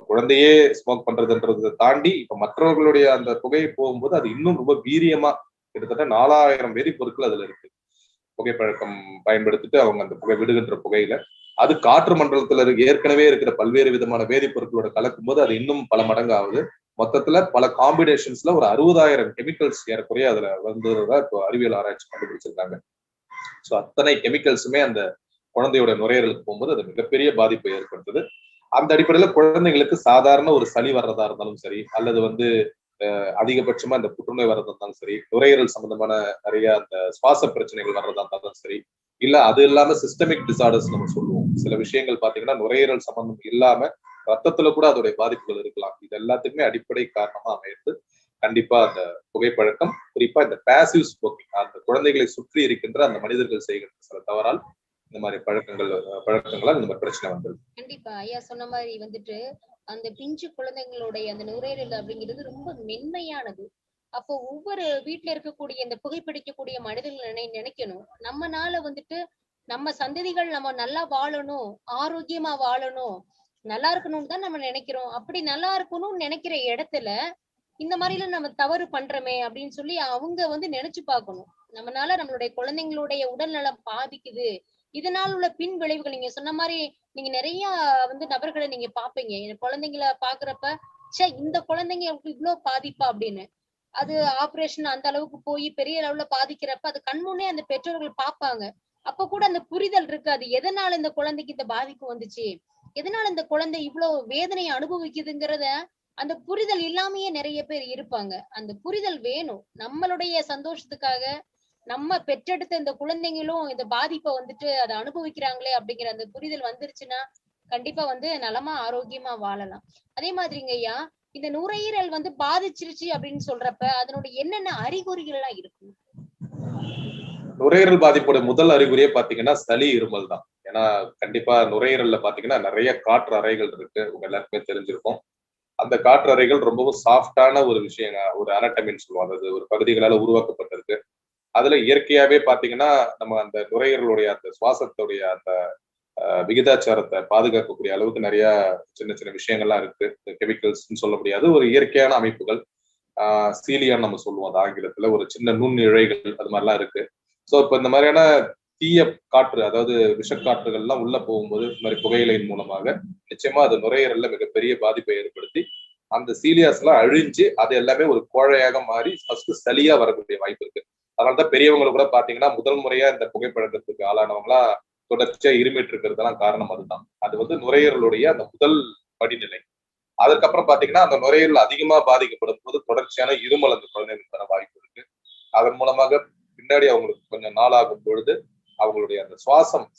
C: குழந்தையே ஸ்மோக் பண்றதுன்றதை தாண்டி இப்ப மற்றவர்களுடைய அந்த புகையை போகும்போது அது இன்னும் ரொம்ப வீரியமா கிட்டத்தட்ட 4000 வேதிப்பொருட்கள் அதுல இருக்கு. புகைப்பழக்கம் பயன்படுத்திட்டு அவங்க அந்த புகை விடுகின்ற புகையில அது காற்று மண்டலத்துல ஏற்கனவே இருக்கிற பல்வேறு விதமான வேதிப்பொருட்களோட கலக்கும் போது அது இன்னும் பல மடங்கு ஆகுது. மொத்தத்துல பல காம்பினேஷன்ஸ்ல ஒரு 60,000 கெமிக்கல்ஸ் ஏறக்குறைய அதுல வந்ததா இப்போ அறிவியல் ஆராய்ச்சி கண்டுபிடிச்சிருக்காங்க. சோ அத்தனை கெமிக்கல்ஸுமே அந்த குழந்தையோட நுரையீரலுக்கு போகும்போது அது மிகப்பெரிய பாதிப்பை ஏற்படுத்துது. அந்த அடிப்படையில குழந்தைங்களுக்கு சாதாரண ஒரு சளி வர்றதா இருந்தாலும் சரி, அல்லது வந்து அதிகபட்சமா இந்த புற்றுநோய் வர்றதா இருந்தாலும் சரி, நுரையீரல் சம்பந்தமான நிறைய அந்த சுவாச பிரச்சனைகள் வர்றதா இருந்தாலும் சரி, இல்ல அது இல்லாம சிஸ்டமிக் டிசார்டர்ஸ் நம்ம சொல்லுவோம். சில விஷயங்கள் பாத்தீங்கன்னா நுரையீரல் சம்பந்தம் இல்லாம ரத்தத்துல கூட அதோடைய பாதிப்புகள் இருக்கலாம். இது எல்லாத்துக்குமே அடிப்படை காரணமா அமைந்து கண்டிப்பா அந்த புகைப்பழக்கம், குறிப்பா இந்த பேசிவ் ஸ்மோக்கிங், அந்த குழந்தைகளை சுற்றி இருக்கின்ற அந்த மனிதர்கள் செய்கின்ற சில தவறால் இந்த மாதிரி பழக்கங்களால் இந்த மாதிரி பிரச்சனை வந்தது.
D: கண்டிப்பா ஐயா சொன்ன மாதிரி வந்துட்டு அந்த பிஞ்சு குழந்தைங்களுடைய அந்த நுரையீரல் அப்படிங்கிறது ரொம்ப மென்மையானது. அப்போ ஒவ்வொரு வீட்டுல இருக்கக்கூடிய இந்த புகைப்பிடிக்கக்கூடிய மனிதர்கள் நினைக்கணும், நம்மனால வந்துட்டு நம்ம சந்ததிகள் நம்ம நல்லா வாழணும், ஆரோக்கியமா வாழணும், நல்லா இருக்கணும்னு தான் நம்ம நினைக்கிறோம். அப்படி நல்லா இருக்கணும்னு நினைக்கிற இடத்துல இந்த மாதிரிலாம் நம்ம தவறு பண்றோமே அப்படின்னு சொல்லி அவங்க வந்து நினைச்சு பார்க்கணும். நம்மனால நம்மளுடைய குழந்தைங்களுடைய உடல் நலம் பாதிக்குது, இதனால உள்ள பின் விளைவுகள் நீங்க சொன்ன மாதிரி நீங்க நிறைய வந்து நபர்களை நீங்க பாப்பீங்க. குழந்தைங்களை பாக்குறப்ப சே இந்த குழந்தைங்க இவ்வளவு பாதிப்பா அப்படின்னு. அது ஆபரேஷன் அந்த அளவுக்கு போய் பெரிய அளவுல பாதிக்கிறப்ப அது கண்முன்னே அந்த பெற்றோர்கள் பாப்பாங்க. அப்ப கூட அந்த புரிதல் இருக்காது, எதனால இந்த குழந்தைக்கு இந்த பாதிப்பு வந்துச்சு, எதனால இந்த குழந்தை இவ்வளவு வேதனையை அனுபவிக்குதுங்கிறத அந்த புரிதல் இல்லாமயே நிறைய பேர் இருப்பாங்க. அந்த புரிதல் வேணும். நம்மளுடைய சந்தோஷத்துக்காக நம்ம பெற்றெடுத்த இந்த குழந்தைங்களும் இந்த பாதிப்பை வந்துட்டு அதை அனுபவிக்கிறாங்களே அப்படிங்கிற அந்த புரிதல் வந்துருச்சுன்னா கண்டிப்பா நலமா ஆரோக்கியமா வாழலாம். அதே மாதிரிங்க ஐயா, இந்த நுரையீரல் பாதிச்சிருச்சு அப்படின்னு சொல்றப்ப அதனுடைய என்னென்ன அறிகுறிகள் எல்லாம் இருக்கும்?
C: நுரையீரல் பாதிப்போட முதல் அறிகுறியே பாத்தீங்கன்னா சளி, இருமல் தான். ஏன்னா கண்டிப்பா நுரையீரல்ல பாத்தீங்கன்னா நிறைய காற்று அறைகள் இருக்கு, உங்க எல்லாருக்குமே தெரிஞ்சிருக்கும். அந்த காற்று அறைகள் ரொம்பவும் சாஃப்டான ஒரு விஷயம், ஒரு அனட்டமின்னு சொல்லுவோம், அதாவது ஒரு பகுதிகளால உருவாக்கப்பட்டிருக்கு. அதுல இயற்கையாவே பாத்தீங்கன்னா நம்ம அந்த நுரையீரலுடைய அந்த சுவாசத்துடைய அந்த விகிதாச்சாரத்தை பாதுகாக்கக்கூடிய அளவுக்கு நிறைய சின்ன சின்ன விஷயங்கள்லாம் இருக்கு. கெமிக்கல்ஸ்ன்னு சொல்ல முடியாது, ஒரு இயற்கையான அமைப்புகள். சீலியான்னு நம்ம சொல்லுவோம் அது ஆங்கிலத்துல, ஒரு சின்ன நுண் இழைகள் அது மாதிரிலாம் இருக்கு. ஸோ இப்போ இந்த மாதிரியான தீய காற்று, அதாவது விஷக்காற்றுகள்லாம் உள்ள போகும்போது இந்த மாதிரி புகையிலையின் மூலமாக நிச்சயமா அது நுரையீரல்ல மிகப்பெரிய பாதிப்பை ஏற்படுத்தி அந்த சீலியாஸ் எல்லாம் அழிஞ்சு அது எல்லாமே ஒரு கோழையாக மாறி ஃபர்ஸ்ட் சளியா வரக்கூடிய வாய்ப்பு இருக்கு. அதனாலதான் பெரியவங்களை கூட பாத்தீங்கன்னா முதல் முறையா இந்த புகைப்பழக்கத்துக்கு ஆளானவங்களா தொடர்ச்சியா இருமிட்டு இருக்கிறதுலாம் காரணம் அதுதான். அது நுரையீரலுடைய அந்த முதல் படிநிலை. அதுக்கப்புறம் பாத்தீங்கன்னா அந்த நுரையீரல் அதிகமா பாதிக்கப்படும் போது தொடர்ச்சியான இருமல் அந்த குழந்தைகளுக்கு வர வாய்ப்பு இருக்கு. அதன் மூலமாக பின்னாடி அவங்களுக்கு கொஞ்சம் நாள் ஆகும் பொழுது அவங்களுடைய அந்த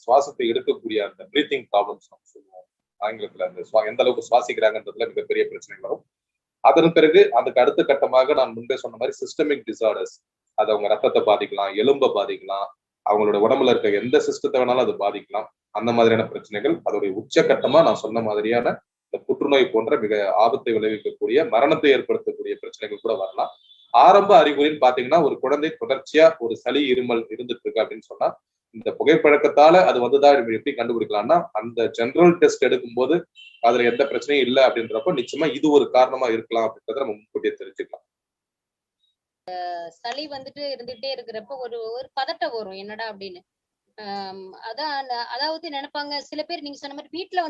C: சுவாசத்தை எடுக்கக்கூடிய அந்த பிரீத்திங் ப்ராப்ளம்ஸ் நம்ம சொல்லுவோம் ஆங்கிலத்துல, அந்த எந்த அளவுக்கு சுவாசிக்கிறாங்கன்றதுல மிகப்பெரிய பிரச்சனை வரும். அதன் பிறகு அதுக்கு அடுத்த கட்டமாக நான் முன்பே சொன்ன மாதிரி சிஸ்டமிக் டிசார்டர்ஸ், அது அவங்க ரத்தத்தை பாதிக்கலாம், எலும்பை பாதிக்கலாம், அவங்களோட உடம்புல இருக்க எந்த சிஸ்டத்தை வேணாலும் அது பாதிக்கலாம். அந்த மாதிரியான பிரச்சனைகள் அதோடைய உச்சகட்டமா நான் சொன்ன மாதிரியான இந்த புற்றுநோய் போன்ற மிக ஆபத்தை விளைவிக்கக்கூடிய, மரணத்தை ஏற்படுத்தக்கூடிய பிரச்சனைகள் கூட வரலாம். ஆரம்ப அறிகுறின்னு பாத்தீங்கன்னா ஒரு குழந்தை தொடர்ச்சியா ஒரு சளி, இருமல் இருந்துட்டு இருக்கு அப்படின்னு சொன்னா இந்த புகைப்பழக்கத்தால அது வந்துதான் எப்படி கண்டுபிடிக்கலாம்னா, அந்த ஜெனரல் டெஸ்ட் எடுக்கும்போது அதுல எந்த பிரச்சனையும் இல்லை அப்படின்றப்ப நிச்சயமா இது ஒரு காரணமா இருக்கலாம் அப்படின்றத நம்ம முன்கூட்டியே தெரிஞ்சுக்கலாம்.
D: சளி இருந்துட்டே இருக்கிறப்ப ஒரு ஒரு பதட்டம் வரும், என்னடா அப்படின்னு. அதாவது நினைப்பாங்க சில பேர், நீங்க சொன்ன மாதிரி வீட்டுல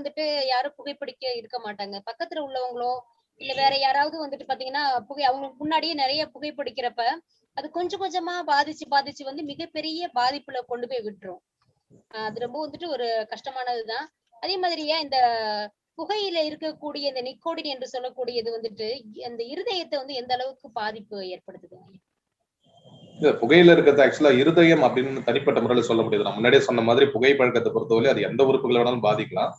D: யாரும் புகைப்பிடிக்க இருக்க மாட்டாங்க. பக்கத்துல உள்ளவங்களோ இல்ல வேற யாராவது பாத்தீங்கன்னா அவங்களுக்கு முன்னாடியே நிறைய புகைப்பிடிக்கிறப்ப அது கொஞ்சம் கொஞ்சமா பாதிச்சு மிகப்பெரிய பாதிப்புல கொண்டு போய் விட்டுரும். அது ரொம்ப ஒரு கஷ்டமானதுதான். அதே மாதிரியா இந்த புகையில இருக்கக்கூடிய இந்த நிக்கோடின் என்று சொல்லக்கூடியது அந்த இருதயத்தை எந்த அளவுக்கு பாதிப்பு ஏற்படுத்துது?
C: புகையில இருக்கிறது ஆக்சுவலா இருதயம் அப்படின்னு தனிப்பட்ட முறையில சொல்ல முடியாது. நான் முன்னாடியே சொன்ன மாதிரி புகைப்பழக்கத்தை பொறுத்தவரை அது எந்த உறுப்புகளை வேணாலும் பாதிக்கலாம்.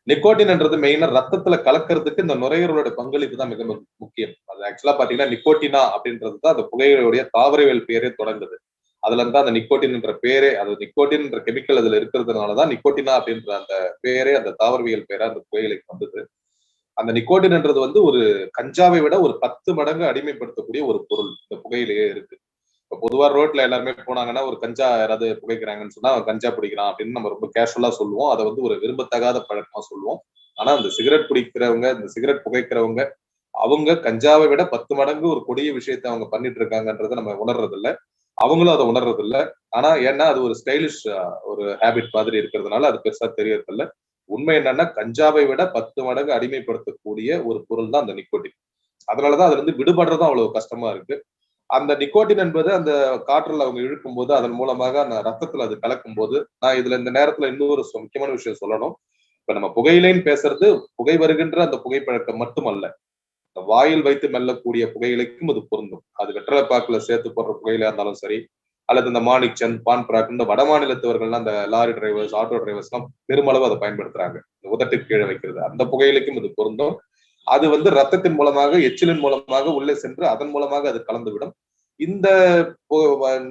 C: நிக்கோட்டின்ன்றது மெயினா ரத்தத்துல கலக்கிறதுக்கு இந்த நுரையீரலோட பங்களிப்பு தான் மிக முக்கியம். அது ஆக்சுவலா பாத்தீங்கன்னா நிக்கோட்டினா அப்படின்றது தான் அந்த புகையிலுடைய தாவரவியல் பேரே தொடங்குது. அதுல இருந்து அந்த நிக்கோட்டின் என்ற பேரே, அது நிக்கோட்டின் என்ற கெமிக்கல் அதுல இருக்கிறதுனாலதான் நிக்கோட்டினா அப்படின்ற அந்த பேரே, அந்த தாவரவியல் பேரே அந்த புகையிலைக்கு வந்தது. அந்த நிக்கோட்டின்ன்றது ஒரு கஞ்சாவை விட ஒரு 10 மடங்கு அடிமைப்படுத்தக்கூடிய ஒரு பொருள் இந்த புகையிலேயே இருக்கு. இப்ப பொதுவா ரோட்ல எல்லாருமே போனாங்கன்னா ஒரு கஞ்சா யாராவது புகைக்கிறாங்கன்னு சொன்னா அவன் கஞ்சா பிடிக்கிறான் அப்படின்னு நம்ம ரொம்ப கேஷுவலா சொல்லுவோம். அதை ஒரு விரும்பத்தகாத பழக்கமா சொல்லுவோம். ஆனா இந்த சிகரெட் பிடிக்கிறவங்க, இந்த சிகரெட் புகைக்கிறவங்க, அவங்க கஞ்சாவை விட 10 மடங்கு ஒரு கொடிய விஷயத்த அவங்க பண்ணிட்டு இருக்காங்கன்றதை நம்ம உணர்றது இல்லை. அவங்களும் அதை உணர்றது இல்லை. ஆனா ஏன்னா அது ஒரு ஸ்டைலிஷ் ஒரு ஹேபிட் மாதிரி இருக்கிறதுனால அது பெருசா தெரியறது இல்லை. உண்மை என்னன்னா கஞ்சாவை விட 10 மடங்கு அடிமைப்படுத்தக்கூடிய ஒரு பொருள் தான் அந்த நிக்கோட்டின். அதனாலதான் அதுல இருந்து விடுபடுறதும் அவ்வளவு கஷ்டமா இருக்கு. அந்த நிக்கோட்டின் என்பது அந்த காற்றுல அவங்க இழுக்கும் போது அதன் மூலமாக அந்த ரத்தத்துல அது கலக்கும் போது, நான் இதுல இந்த நேரத்துல இன்னொரு முக்கியமான விஷயம் சொல்லணும். இப்ப நம்ம புகையிலைன்னு பேசுறது புகை வருகின்ற அந்த புகைப்பழக்கம் மட்டுமல்ல, வாயில் வைத்து மெல்லக்கூடிய புகையிலைக்கும் அது பொருந்தும். அது வெற்றலை பாக்குல சேர்த்து போடுற புகையிலையா இருந்தாலும் சரி, அல்லது இந்த மாணிக்சந்த், பான் பிராக், இந்த வட மாநிலத்தவர்கள்லாம் அந்த லாரி டிரைவர்ஸ், ஆட்டோ டிரைவர்ஸ் எல்லாம் பெருமளவு அதை பயன்படுத்துறாங்க, இந்த உதட்டுக்கு கீழே வைக்கிறது. அந்த புகையிலைக்கும் இது பொருந்தும். அது ரத்தத்தின் மூலமாக, எச்சிலின் மூலமாக உள்ளே சென்று அதன் மூலமாக அது கலந்துவிடும். இந்த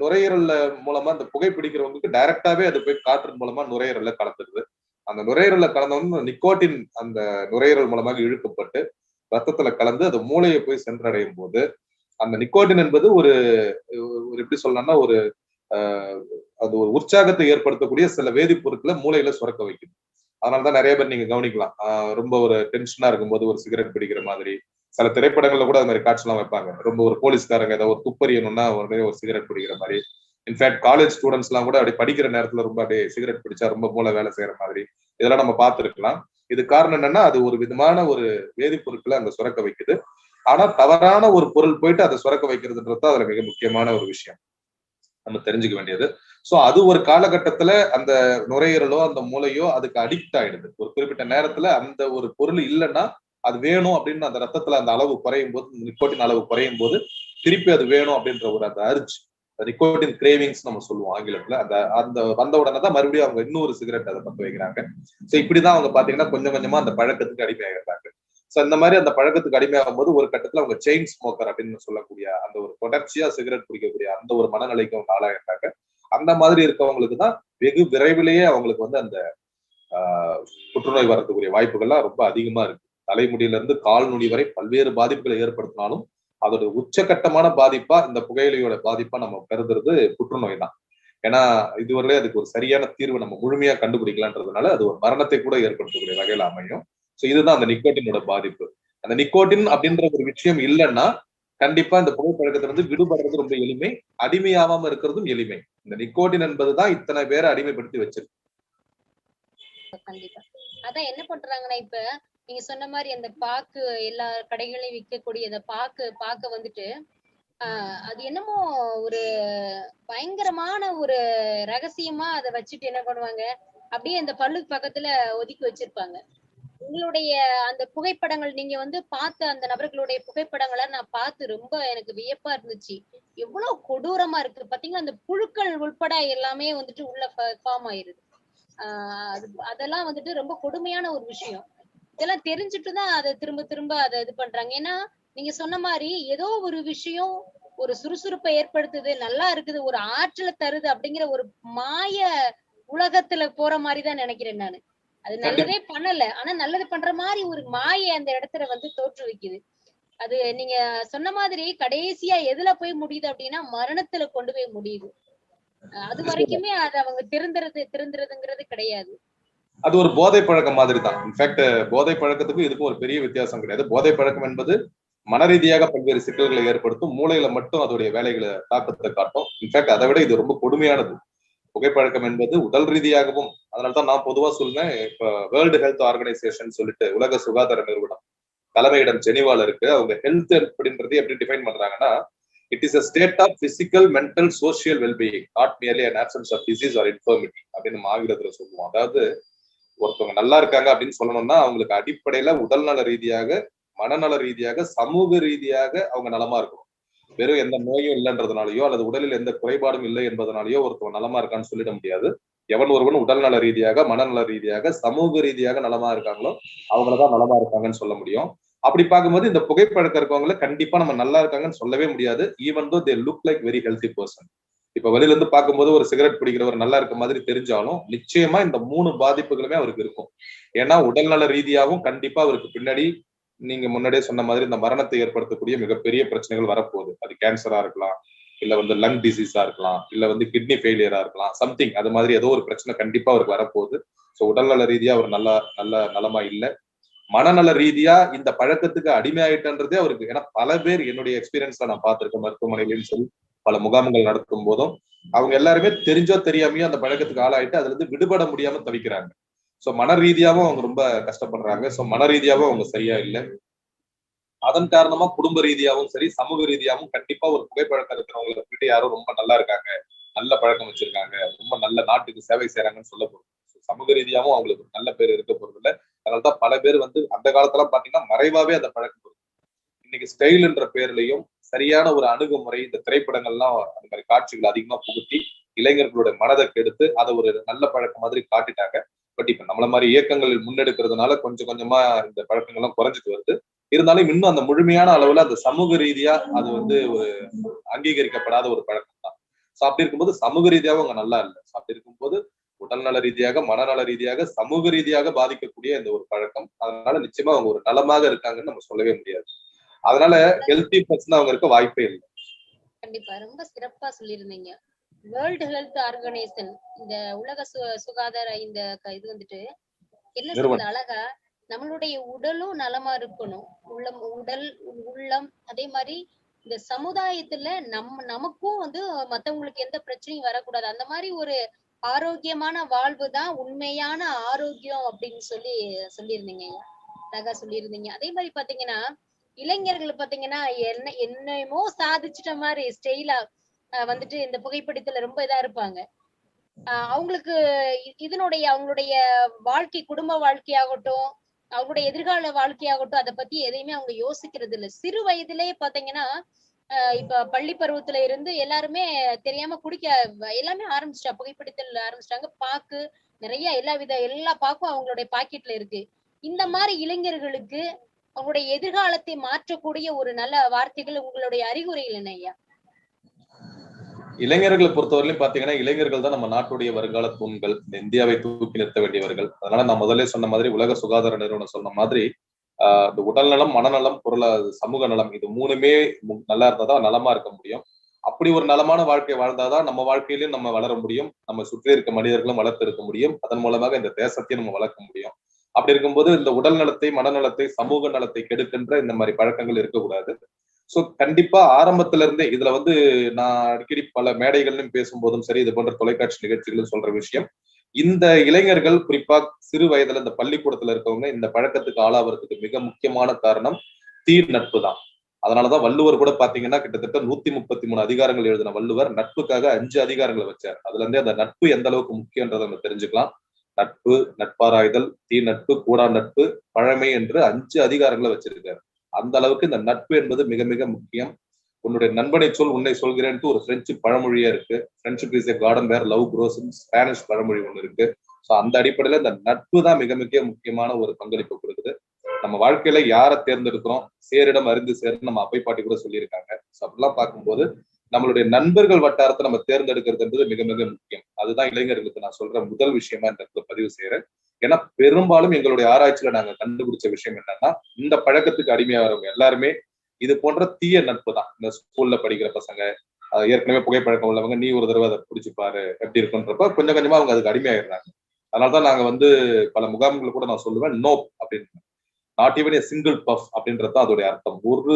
C: நுரையீரல் மூலமா அந்த புகைப்பிடிக்கிறவங்களுக்கு டைரக்டாவே அது போய் காற்றின் மூலமா நுரையீரல்ல கலந்துருது. அந்த நுரையீரல்ல கலந்தவங்க நிக்கோட்டின் அந்த நுரையீரல் மூலமாக இழுக்கப்பட்டு ரத்தத்துல கலந்து அது மூளையை போய் சென்றடையும் போது அந்த நிக்கோட்டின் என்பது ஒரு எப்படி சொல்லணும்னா அது ஒரு உற்சாகத்தை ஏற்படுத்தக்கூடிய சில வேதிப்பொருட்களை மூளையில சுரக்க வைக்குது. அதனாலதான் நிறைய பேர் நீங்க கவனிக்கலாம், ரொம்ப ஒரு டென்ஷனா இருக்கும்போது ஒரு சிகரெட் பிடிக்கிற மாதிரி, சில திரைப்படங்கள்ல கூட அது மாதிரி காட்சிலாம் வைப்பாங்க. ரொம்ப ஒரு போலீஸ்காரங்க ஏதாவது ஒரு துப்பறியணும்னா ஒரு சிகரெட் பிடிக்கிற மாதிரி. இன்ஃபேக்ட் காலேஜ் ஸ்டூடெண்ட்ஸ் எல்லாம் கூட அப்படி படிக்கிற நேரத்துல ரொம்ப அப்படியே சிகரெட் பிடிச்சா ரொம்ப மூளை வேலை செய்யற மாதிரி இதெல்லாம் நம்ம பார்த்துருக்கலாம். இது காரணம் என்னன்னா அது ஒரு விதமான ஒரு வேதிப்பொருட்களை அங்க சுரக்க வைக்குது. ஆனா தவறான ஒரு பொருள் போயிட்டு அதை சுரக்க வைக்கிறதுன்றது அதுல மிக முக்கியமான ஒரு விஷயம் நம்ம தெரிஞ்சுக்க வேண்டியது. சோ அது ஒரு காலகட்டத்துல அந்த நுரையீரலோ அந்த மூளையோ அதுக்கு அடிக்ட் ஆயிடுது. ஒரு குறிப்பிட்ட நேரத்துல அந்த ஒரு பொருள் இல்லைன்னா அது வேணும் அப்படின்னு அந்த ரத்தத்துல அந்த அளவு குறையும் போது, நிக்கோட்டின் அளவு குறையும் போது திருப்பி அது வேணும் அப்படின்ற ஒரு அந்த அர்ஜ், நிக்கோட்டின் கிரேவிங்ஸ் நம்ம சொல்லுவோம் ஆங்கிலத்துல. அந்த அந்த வந்த உடனே தான் மறுபடியும் அவங்க இன்னொரு சிகரெட் அதை பத்த வைக்கிறாங்க. சோ இப்படிதான் அவங்க பாத்தீங்கன்னா கொஞ்சம் கொஞ்சமா அந்த பழக்கத்துக்கு அடிமையாகிறாங்க. சோ இந்த மாதிரி அந்த பழக்கத்துக்கு அடிமையாகும் போது ஒரு கட்டத்துல அவங்க செயின் ஸ்மோக்கர் அப்படின்னு சொல்லக்கூடிய அந்த ஒரு தொடர்ச்சியா சிகரெட் பிடிக்கக்கூடிய அந்த ஒரு மனநிலைக்கு அவங்க ஆளாகிறாங்க. அந்த மாதிரி இருக்கவங்களுக்கு தான் வெகு விரைவிலேயே அவங்களுக்கு வந்து அந்த புற்றுநோய் வரக்கூடிய வாய்ப்புகள்லாம் ரொம்ப அதிகமா இருக்கு. தலைமுடியில இருந்து கால் நுனி வரை பல்வேறு பாதிப்புகளை ஏற்படுத்தினாலும் அதோட உச்சகட்டமான பாதிப்பா இந்த புகையிலையோட பாதிப்பா நம்ம கருதுறது புற்றுநோய் தான். ஏன்னா இதுவரையிலே அதுக்கு ஒரு சரியான தீர்வு நம்ம முழுமையா கண்டுபிடிக்கலான்றதுனால அது ஒரு மரணத்தை கூட ஏற்படுத்தக்கூடிய வகையில அமையும். சோ இதுதான் அந்த நிக்கோட்டினோட பாதிப்பு. அந்த நிக்கோட்டின் அப்படின்ற ஒரு விஷயம் இல்லைன்னா கண்டிப்பா இந்த புகைப்பழக்கத்துல இருந்து விடுபடுறது ரொம்ப எளிமை, அடிமையாவாம இருக்கிறதும் எளிமை. இந்த நிக்கோட்டின் என்பதுதான் இத்தனை பேரை அடிமைப்படுத்தி வச்சிருக்கு.
D: கண்டிப்பா. அதான் என்ன பண்றாங்கன்னா, இப்ப நீங்க சொன்ன மாதிரி அந்த பாக்கு எல்லா கடைகளையும் விற்கக்கூடிய அந்த பாக்க வந்துட்டு அது என்னமோ ஒரு பயங்கரமான ஒரு ரகசியமா அதை வச்சுட்டு என்ன பண்ணுவாங்க, அப்படியே அந்த பல்லுக்கு பக்கத்துல ஒதுக்கி வச்சிருப்பாங்க. உங்களுடைய அந்த புகைப்படங்கள் நீங்க வந்து பார்த்த அந்த நபர்களுடைய புகைப்படங்களை நான் பார்த்து ரொம்ப எனக்கு வியப்பா இருந்துச்சு. எவ்வளவு கொடூரமா இருக்கு பாத்தீங்கன்னா, அந்த புழுக்கள் உள்பட எல்லாமே வந்துட்டு உள்ள ஃபார்ம் ஆயிருது. அதெல்லாம் வந்துட்டு ரொம்ப கொடுமையான ஒரு விஷயம். இதெல்லாம் தெரிஞ்சுட்டுதான் அதை திரும்ப திரும்ப அதை இது பண்றாங்க. ஏன்னா நீங்க சொன்ன மாதிரி ஏதோ ஒரு விஷயம் ஒரு சுறுசுறுப்பை ஏற்படுத்துது, நல்லா இருக்குது, ஒரு ஆற்றலை தருது அப்படிங்கிற ஒரு மாய உலகத்துல போற மாதிரிதான் நினைக்கிறேன் நானு. அது நல்லதே பண்ணல, ஆனா நல்லது பண்ற மாதிரி ஒரு மாய அந்த இடத்துல வந்து தோற்றுவிக்குது. அது நீங்க சொன்ன மாதிரி கடைசியா எதுல போய் முடியுது அப்படின்னா மரணத்துல கொண்டு போய் முடியுது. அது வரைக்குமே அது அவங்க திருந்துறதுங்கிறது கிடையாது.
C: அது ஒரு போதை பழக்கம் மாதிரி தான். இன்ஃபேக்ட் போதை பழக்கத்துக்கும் இதுக்கும் ஒரு பெரிய வித்தியாசம் கிடையாது. போதை பழக்கம் என்பது மன ரீதியாக பல்வேறு சிக்கல்களை ஏற்படுத்தும், மூளையில மட்டும் அதோடைய வேலைகளை தாக்கத்தை காட்டும். இன்ஃபேக்ட் அதை விட இது ரொம்ப கொடுமையானது. புகைப்பழக்கம் என்பது உடல் ரீதியாகவும், அதனால்தான் நான் பொதுவா சொல்றேன், இப்ப வேர்ல்டு ஹெல்த் ஆர்கனைசேஷன் சொல்லிட்டு உலக சுகாதார நிறுவனம் தலைமையிடம் ஜெனீவால இருக்கு. அவங்க ஹெல்த் அப்படின்றது எப்படி டிஃபைன் பண்றாங்கன்னா, it is a state of physical, mental, social well-being, not merely an absence of disease or infirmity அப்படின்னு நம்ம ஆங்கிலத்துல சொல்லுவோம். அதாவது ஒருத்தவங்க நல்லா இருக்காங்க அப்படின்னு சொல்லணும்னா அவங்களுக்கு அடிப்படையில உடல் நல ரீதியாக, மனநல ரீதியாக, சமூக ரீதியாக அவங்க நலமா இருக்கணும். வெறும் எந்த நோயும் இல்லைன்றதுனாலயோ அல்லது உடலில் எந்த குறைபாடும் இல்லை என்பதனாலயோ ஒருத்தவங்க நலமா இருக்கான்னு சொல்லிட முடியாது. எவன் ஒருவன் உடல் நல ரீதியாக, மனநல ரீதியாக, சமூக ரீதியாக நலமா இருக்காங்களோ அவங்களதான் நலமா இருக்காங்கன்னு சொல்ல முடியும். அப்படி பார்க்கும்போது இந்த புகைப்பழக்கம் இருக்கவங்கள கண்டிப்பா நம்ம நல்லா இருக்காங்கன்னு சொல்லவே முடியாது. Even though they look like very healthy person. இப்ப வெளியில இருந்து பார்க்கும்போது ஒரு சிகரெட் பிடிக்கிறவர் நல்லா இருக்க மாதிரி தெரிஞ்சாலும் நிச்சயமா இந்த 3 பாதிப்புகளுமே அவருக்கு இருக்கும். ஏன்னா உடல்நல ரீதியாகவும் கண்டிப்பா அவருக்கு பின்னாடி நீங்க முன்னாடியே சொன்ன மாதிரி இந்த மரணத்தை ஏற்படுத்தக்கூடிய மிகப்பெரிய பிரச்சனைகள் வரப்போகுது. அது கேன்சரா இருக்கலாம், இல்ல வந்து லங் டிசீஸா இருக்கலாம், இல்ல வந்து கிட்னி ஃபெயிலியரா இருக்கலாம், சம்திங் அது மாதிரி ஏதோ ஒரு பிரச்சனை கண்டிப்பா அவருக்கு வரப்போகுது. ஸோ உடல்நல ரீதியா அவர் நல்ல நலமா இல்லை. மனநல ரீதியா இந்த பழக்கத்துக்கு அடிமையாயிட்டன்றதே அவருக்கு. ஏன்னா பல பேர் என்னுடைய எக்ஸ்பீரியன்ஸ்ல நான் பார்த்திருக்கேன், மருத்துவமனையிலும் சரி பல முகாம்கள் நடத்தும் போதும் அவங்க எல்லாருமே தெரிஞ்சோ தெரியாமையோ அந்த பழக்கத்துக்கு ஆளாயிட்டு அதுல இருந்து விடுபட முடியாம தவிக்கிறாங்க. சோ மன ரீதியாவும் அவங்க ரொம்ப கஷ்டப்படுறாங்க. சோ மன ரீதியாவும் அவங்க சரியா இல்லை. அதன் காரணமா குடும்ப ரீதியாவும் சரி, சமூக ரீதியாவும் கண்டிப்பா ஒரு புகைப்பழக்கம் இருக்கிறவங்களை விட்டு யாரும் ரொம்ப நல்லா இருக்காங்க, நல்ல பழக்கம் வச்சிருக்காங்க, ரொம்ப நல்ல நாட்டுக்கு சேவை செய்யறாங்கன்னு சொல்ல போறோம். சமூக ரீதியாவும் அவங்களுக்கு நல்ல பேர் இருக்க போறது இல்லை. அதனாலதான் பல பேர் வந்து அந்த காலத்துல பாத்தீங்கன்னா மறைவாவே அந்த பழக்கம் இருக்கும். இன்னைக்கு ஸ்டைல்ன்ற பேர்லயும் சரியான ஒரு அணுகுமுறை, இந்த திரைப்படங்கள்லாம் அந்த மாதிரி காட்சிகள் அதிகமா புகுத்தி இளைஞர்களுடைய மனதை கெடுத்து அதை ஒரு நல்ல பழக்கம் மாதிரி காட்டிட்டாங்க. பட் இப்ப நம்மள மாதிரி இயக்கங்களில் முன்னெடுக்கிறதுனால கொஞ்சம் கொஞ்சமா இந்த பழக்கங்கள்லாம் குறைஞ்சிட்டு வருது. இருந்தாலும் இன்னும் அந்த முழுமையான அளவுல அந்த சமூக ரீதியா அது வந்து ஒரு அங்கீகரிக்கப்படாத ஒரு பழக்கம் தான். சோ அப்படி இருக்கும்போது சமூக ரீதியாகவும் அவங்க நல்லா இல்லை. அப்படி இருக்கும்போது உடல்நல ரீதியாக, மனநல ரீதியாக, சமூக ரீதியாக பாதிக்கக்கூடிய இந்த ஒரு பழக்கம். அதனால நிச்சயமா அவங்க ஒரு நலமாக இருக்காங்கன்னு நம்ம சொல்லவே முடியாது. அதனால ஹெல்த்தி பர்சன் அவங்க இருக்க வாய்ப்பே இல்லை.
D: கண்டிப்பா ரொம்ப சிறப்பா சொல்லியிருந்தீங்க. வேர்ல்டு ஹெல்த் ஆர்கனைசேஷன், இந்த உலக சுகாதார இந்த இது வந்துட்டு என்ன சொல்றது அழகா, நம்மளுடைய உடலும் நலமா இருக்கணும், உடல் உள்ளம், அதே மாதிரி இந்த சமுதாயத்துல நமக்கும் வந்து மத்தவங்களுக்கு எந்த பிரச்சனையும் வரக்கூடாது. அந்த மாதிரி ஒரு ஆரோக்கியமான வாழ்வு தான் உண்மையான ஆரோக்கியம் அப்படின்னு சொல்லியிருந்தீங்க ஐயா. அழகா சொல்லியிருந்தீங்க. அதே மாதிரி பாத்தீங்கன்னா இளைஞர்கள் பாத்தீங்கன்னா என்னமோ சாதிச்சிட்ட மாதிரி ஸ்டைலா வந்துட்டு இந்த புகைப்படத்துல ரொம்ப இதா இருப்பாங்க. அவங்களுக்கு அவங்களுடைய வாழ்க்கை, குடும்ப வாழ்க்கையாகட்டும், அவங்களுடைய எதிர்கால வாழ்க்கையாகட்டும் அதை பத்தி எதையுமே அவங்க யோசிக்கிறது இல்லை. சிறு வயதிலேயே பாத்தீங்கன்னா இப்ப பள்ளி பருவத்துல இருந்து எல்லாருமே தெரியாம குடிக்க எல்லாமே ஆரம்பிச்சிட்டா, புகைப்பிடித்தல் ஆரம்பிச்சிட்டாங்க. பாக்கு நிறைய எல்லா பாக்கும் அவங்களுடைய பாக்கெட்ல இருக்கு. இந்த மாதிரி இளைஞர்களுக்கு அவங்களுடைய எதிர்காலத்தை மாற்றக்கூடிய ஒரு நல்ல வார்த்தைகள், உங்களுடைய அறிகுறிகள் என்ன ஐயா?
C: இளைஞர்களை பொறுத்தவரையிலும் பாத்தீங்கன்னா, இளைஞர்கள் தான் நம்ம நாட்டுடைய வருங்கால தூண்கள், இந்த இந்தியாவை தூக்கி நிறுத்த வேண்டியவர்கள். அதனால நான் முதல்ல சொன்ன மாதிரி, உலக சுகாதார நிறுவனம் சொன்ன மாதிரி இந்த உடல் நலம், மனநலம், சமூக நலம், இது மூணுமே நல்லா இருந்தாதான் நலமா இருக்க முடியும். அப்படி ஒரு நலமான வாழ்க்கை வாழ்ந்தாதான் நம்ம வாழ்க்கையிலும் நம்ம வளர முடியும், நம்ம சுற்றி இருக்க மனிதர்களும் வளர்த்து இருக்க முடியும், அதன் மூலமாக இந்த தேசத்தையும் நம்ம வளர்க்க முடியும். அப்படி இருக்கும்போது இந்த உடல் நலத்தை, மனநலத்தை, சமூக நலத்தை கெடுக்கின்ற இந்த மாதிரி பழக்கங்கள் இருக்கக்கூடாது. சோ கண்டிப்பா ஆரம்பத்துல இருந்தே இதுல நான் அடிக்கடி பல மேடைகள்லும் பேசும்போதும் சரி, இது போன்ற தொலைக்காட்சி நிகழ்ச்சிகளும் சொல்ற விஷயம், இந்த இளைஞர்கள் குறிப்பா சிறு வயதுல இந்த பள்ளிக்கூடத்துல இருக்கவங்க இந்த பழக்கத்துக்கு ஆளாவதுக்கு மிக முக்கியமான காரணம் தீ நட்பு தான். அதனாலதான் வள்ளுவர் கூட பாத்தீங்கன்னா கிட்டத்தட்ட 133 அதிகாரங்கள் எழுதின வள்ளுவர் நட்புக்காக 5 அதிகாரங்களை வச்சார். அதுல இருந்தே அந்த நட்பு எந்த அளவுக்கு முக்கியன்றதை நம்ம தெரிஞ்சுக்கலாம். நட்பு, நட்பாராய்தல், தீ நட்பு, கூடா நட்பு, பழமை என்று 5 அதிகாரங்களை வச்சிருக்காரு. அந்த அளவுக்கு இந்த நட்பு என்பது மிக மிக முக்கியம். உன்னுடைய நண்பனை சொல் உன்னை சொல்கிறேன்ட்டு ஒரு பிரெஞ்சு பழமொழியா இருக்கு. Friendship is a garden where love grows, Spanish பழமொழி ஒண்ணு இருக்கு. ஸோ அந்த அடிப்படையில இந்த நட்பு தான் மிக மிக முக்கியமான ஒரு பங்களிப்பு கொடுக்குது. நம்ம வாழ்க்கையில யாரை தேர்ந்தெடுக்கிறோம், சேரிடம் அறிந்து சேர்ந்து நம்ம அப்பை பாட்டி கூட சொல்லியிருக்காங்க. ஸோ அப்படிலாம் பார்க்கும்போது நம்மளுடைய நண்பர்கள் வட்டாரத்தை நம்ம தேர்ந்தெடுக்கிறது என்பது மிக மிக முக்கியம். அதுதான் இளைஞர்களுக்கு நான் சொல்ற முதல் விஷயமா இந்த பதிவு செய்யறேன். ஏன்னா பெரும்பாலும் எங்களுடைய ஆராய்ச்சியில நாங்க கண்டுபிடிச்ச விஷயம் என்னன்னா, இந்த பழக்கத்துக்கு அடிமையாகிறவங்க எல்லாருமே இது போன்ற தீய நட்பு தான். இந்த ஸ்கூல்ல படிக்கிற பசங்க, ஏற்கனவே புகைப்பழக்கம் உள்ளவங்க, நீ ஒரு தடவை அதை பிடிச்சி பாரு எப்படி இருக்குன்றப்ப கொஞ்சம் கொஞ்சமா அவங்க அதுக்கு அடிமையாயிடுறாங்க. அதனாலதான் நாங்க பல முகாம்களை கூட நான் சொல்லுவேன், நோ அப்படின்னு, not even A single puff அப்படின்றது அதோடைய அர்த்தம். ஒரு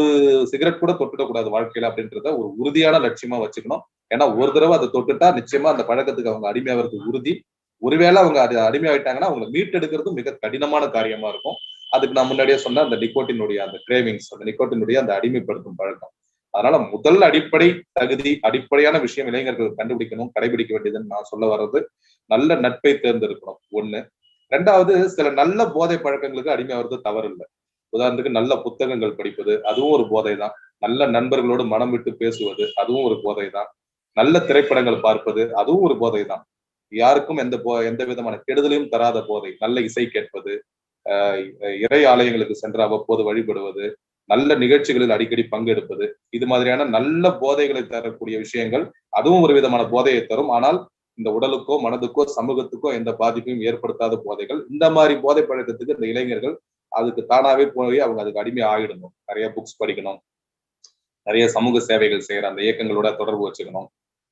C: சிகரெட் கூட தொட்டுடக்கூடாது வாழ்க்கையில அப்படின்றத ஒரு உறுதியான லட்சியமா வச்சுக்கணும். ஏன்னா ஒரு தடவை அதை தொட்டுட்டா நிச்சயமா அந்த பழக்கத்துக்கு அவங்க அடிமையாகிறது உறுதி. ஒருவேளை அவங்க அது அடிமையாயிட்டாங்கன்னா அவங்களை மீட்டெடுக்கிறது மிக கடினமான காரியமா இருக்கும். அதுக்கு நான் முன்னாடியே சொன்ன அந்த நிக்கோட்டினுடைய அந்த கிரேவிங்ஸ், அந்த நிக்கோட்டினுடைய அந்த அடிமைப்படுத்தும் பழக்கம். அதனால முதல் அடிப்படை தகுதி, அடிப்படையான விஷயம் இளைஞர்கள் கண்டுபிடிக்கணும், கடைபிடிக்க வேண்டியதுன்னு நான் சொல்ல வர்றது, நல்ல நட்பை தேர்ந்தெடுக்கணும் ஒண்ணு. ரெண்டாவது, சில நல்ல போதை பழக்கங்களுக்கு அடிமையாவது தவறு இல்லை. உதாரணத்துக்கு நல்ல புத்தகங்கள் படிப்பது, அதுவும் ஒரு போதை தான். நல்ல நண்பர்களோடு மனம் விட்டு பேசுவது, அதுவும் ஒரு போதை தான். நல்ல திரைப்படங்கள் பார்ப்பது, அதுவும் ஒரு போதை தான். யாருக்கும் எந்த விதமான கெடுதலையும் தராத போதை. நல்ல இசை கேட்பது, இறை ஆலயங்களுக்கு சென்று அவ்வப்போது வழிபடுவது, நல்ல நிகழ்ச்சிகளில் அடிக்கடி பங்கெடுப்பது, இது மாதிரியான நல்ல போதைகளை தரக்கூடிய விஷயங்கள், அதுவும் ஒரு விதமான போதையை தரும். ஆனால் இந்த உடலுக்கோ மனதுக்கோ சமூகத்துக்கோ எந்த பாதிப்பையும் ஏற்படுத்தாத போதைகள். இந்த மாதிரி போதை பழக்கத்துக்கு இந்த இளைஞர்கள் அதுக்கு தானாவே போய் அவங்க அதுக்கு அடிமை ஆகிடணும். நிறைய புக்ஸ் படிக்கணும், நிறைய சமூக சேவைகள் செய்யற அந்த இயக்கங்களோட தொடர்பு வச்சுக்கணும்,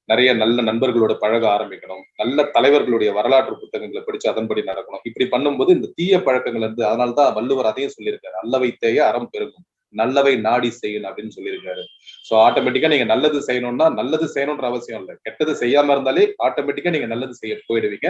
C: நிறைய நல்ல நண்பர்களோட பழக ஆரம்பிக்கணும், நல்ல தலைவர்களுடைய வரலாற்று புத்தகங்களை படிச்சு அதன்படி நடக்கணும். இப்படி பண்ணும்போது இந்த தீய பழக்கங்கள் இருந்து, அதனால்தான் வள்ளுவர் அதையும் சொல்லியிருக்காரு, அல்லவை தேய அறம் பெருகும், நல்லவை நாடி செய்யணும் அப்படின்னு சொல்லியிருக்காரு. சோ ஆட்டோமேட்டிக்கா நீங்க நல்லது செய்யணும்னா நல்லது செய்யணும்ன்ற அவசியம் இல்லை, கெட்டது செய்யாம இருந்தாலே ஆட்டோமேட்டிக்கா நீங்க நல்லது செய்ய போயிடுவீங்க.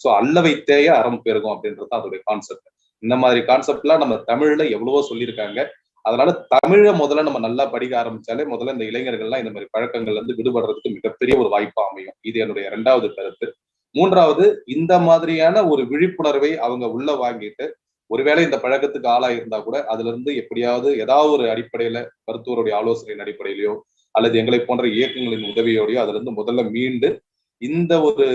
C: சோ அல்லவை தேய அறம் பெருகும் அப்படின்றது அதோடைய கான்செப்ட். இந்த மாதிரி கான்செப்ட் எல்லாம் நம்ம தமிழ்ல எவ்வளவோ சொல்லியிருக்காங்க. அதனால தமிழை முதல்ல நம்ம நல்லா படிக்க ஆரம்பிச்சாலே முதல்ல இந்த இளைஞர்கள்லாம் இந்த மாதிரி பழக்கங்கள்ல இருந்து விடுபடுறதுக்கு மிகப்பெரிய ஒரு வாய்ப்பா அமையும். இது என்னுடைய 2வது கருத்து. 3வது, இந்த மாதிரியான ஒரு விழிப்புணர்வை அவங்க உள்ள வாங்கிட்டு, ஒருவேளை இந்த பழக்கத்துக்கு ஆளாயிருந்தா கூட அதுல இருந்து எப்படியாவது ஏதாவது ஒரு அடிப்படையில மருத்துவருடைய ஆலோசனையின் அடிப்படையிலயோ அல்லது எங்களை போன்ற இயக்கங்களின் உதவியோடையோ அதுல இருந்து முதல்ல மீண்டு இந்த ஒரு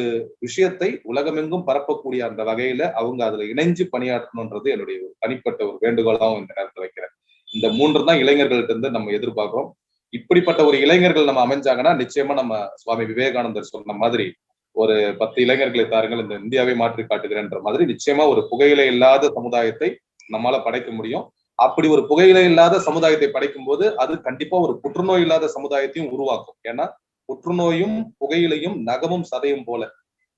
C: விஷயத்தை உலகமெங்கும் பரப்பக்கூடிய அந்த வகையில அவங்க அதுல இணைஞ்சு பணியாற்றணும்ன்றது என்னுடைய ஒரு தனிப்பட்ட ஒரு வேண்டுகோளாகவும் இந்த நேரத்தில் வைக்கிறேன். இந்த 3 தான் இளைஞர்கள்ட்ட இருந்து நம்ம எதிர்பார்க்கிறோம். இப்படிப்பட்ட ஒரு இளைஞர்கள் நம்ம அமைஞ்சாங்கன்னா நிச்சயமா நம்ம சுவாமி விவேகானந்தர் சொன்ன மாதிரி ஒரு 10 இளைஞர்களை தாருங்கள் இந்த இந்தியாவை மாற்றி காட்டுகிறேன்ற மாதிரி நிச்சயமா ஒரு புகையிலை இல்லாத சமுதாயத்தை நம்மால படைக்க முடியும். அப்படி ஒரு புகையிலை இல்லாத சமுதாயத்தை படைக்கும் போது அது கண்டிப்பா ஒரு புற்றுநோய் இல்லாத சமுதாயத்தையும் உருவாக்கும். ஏன்னா புற்றுநோயும் புகையிலையும் நகமும் சதையும் போல,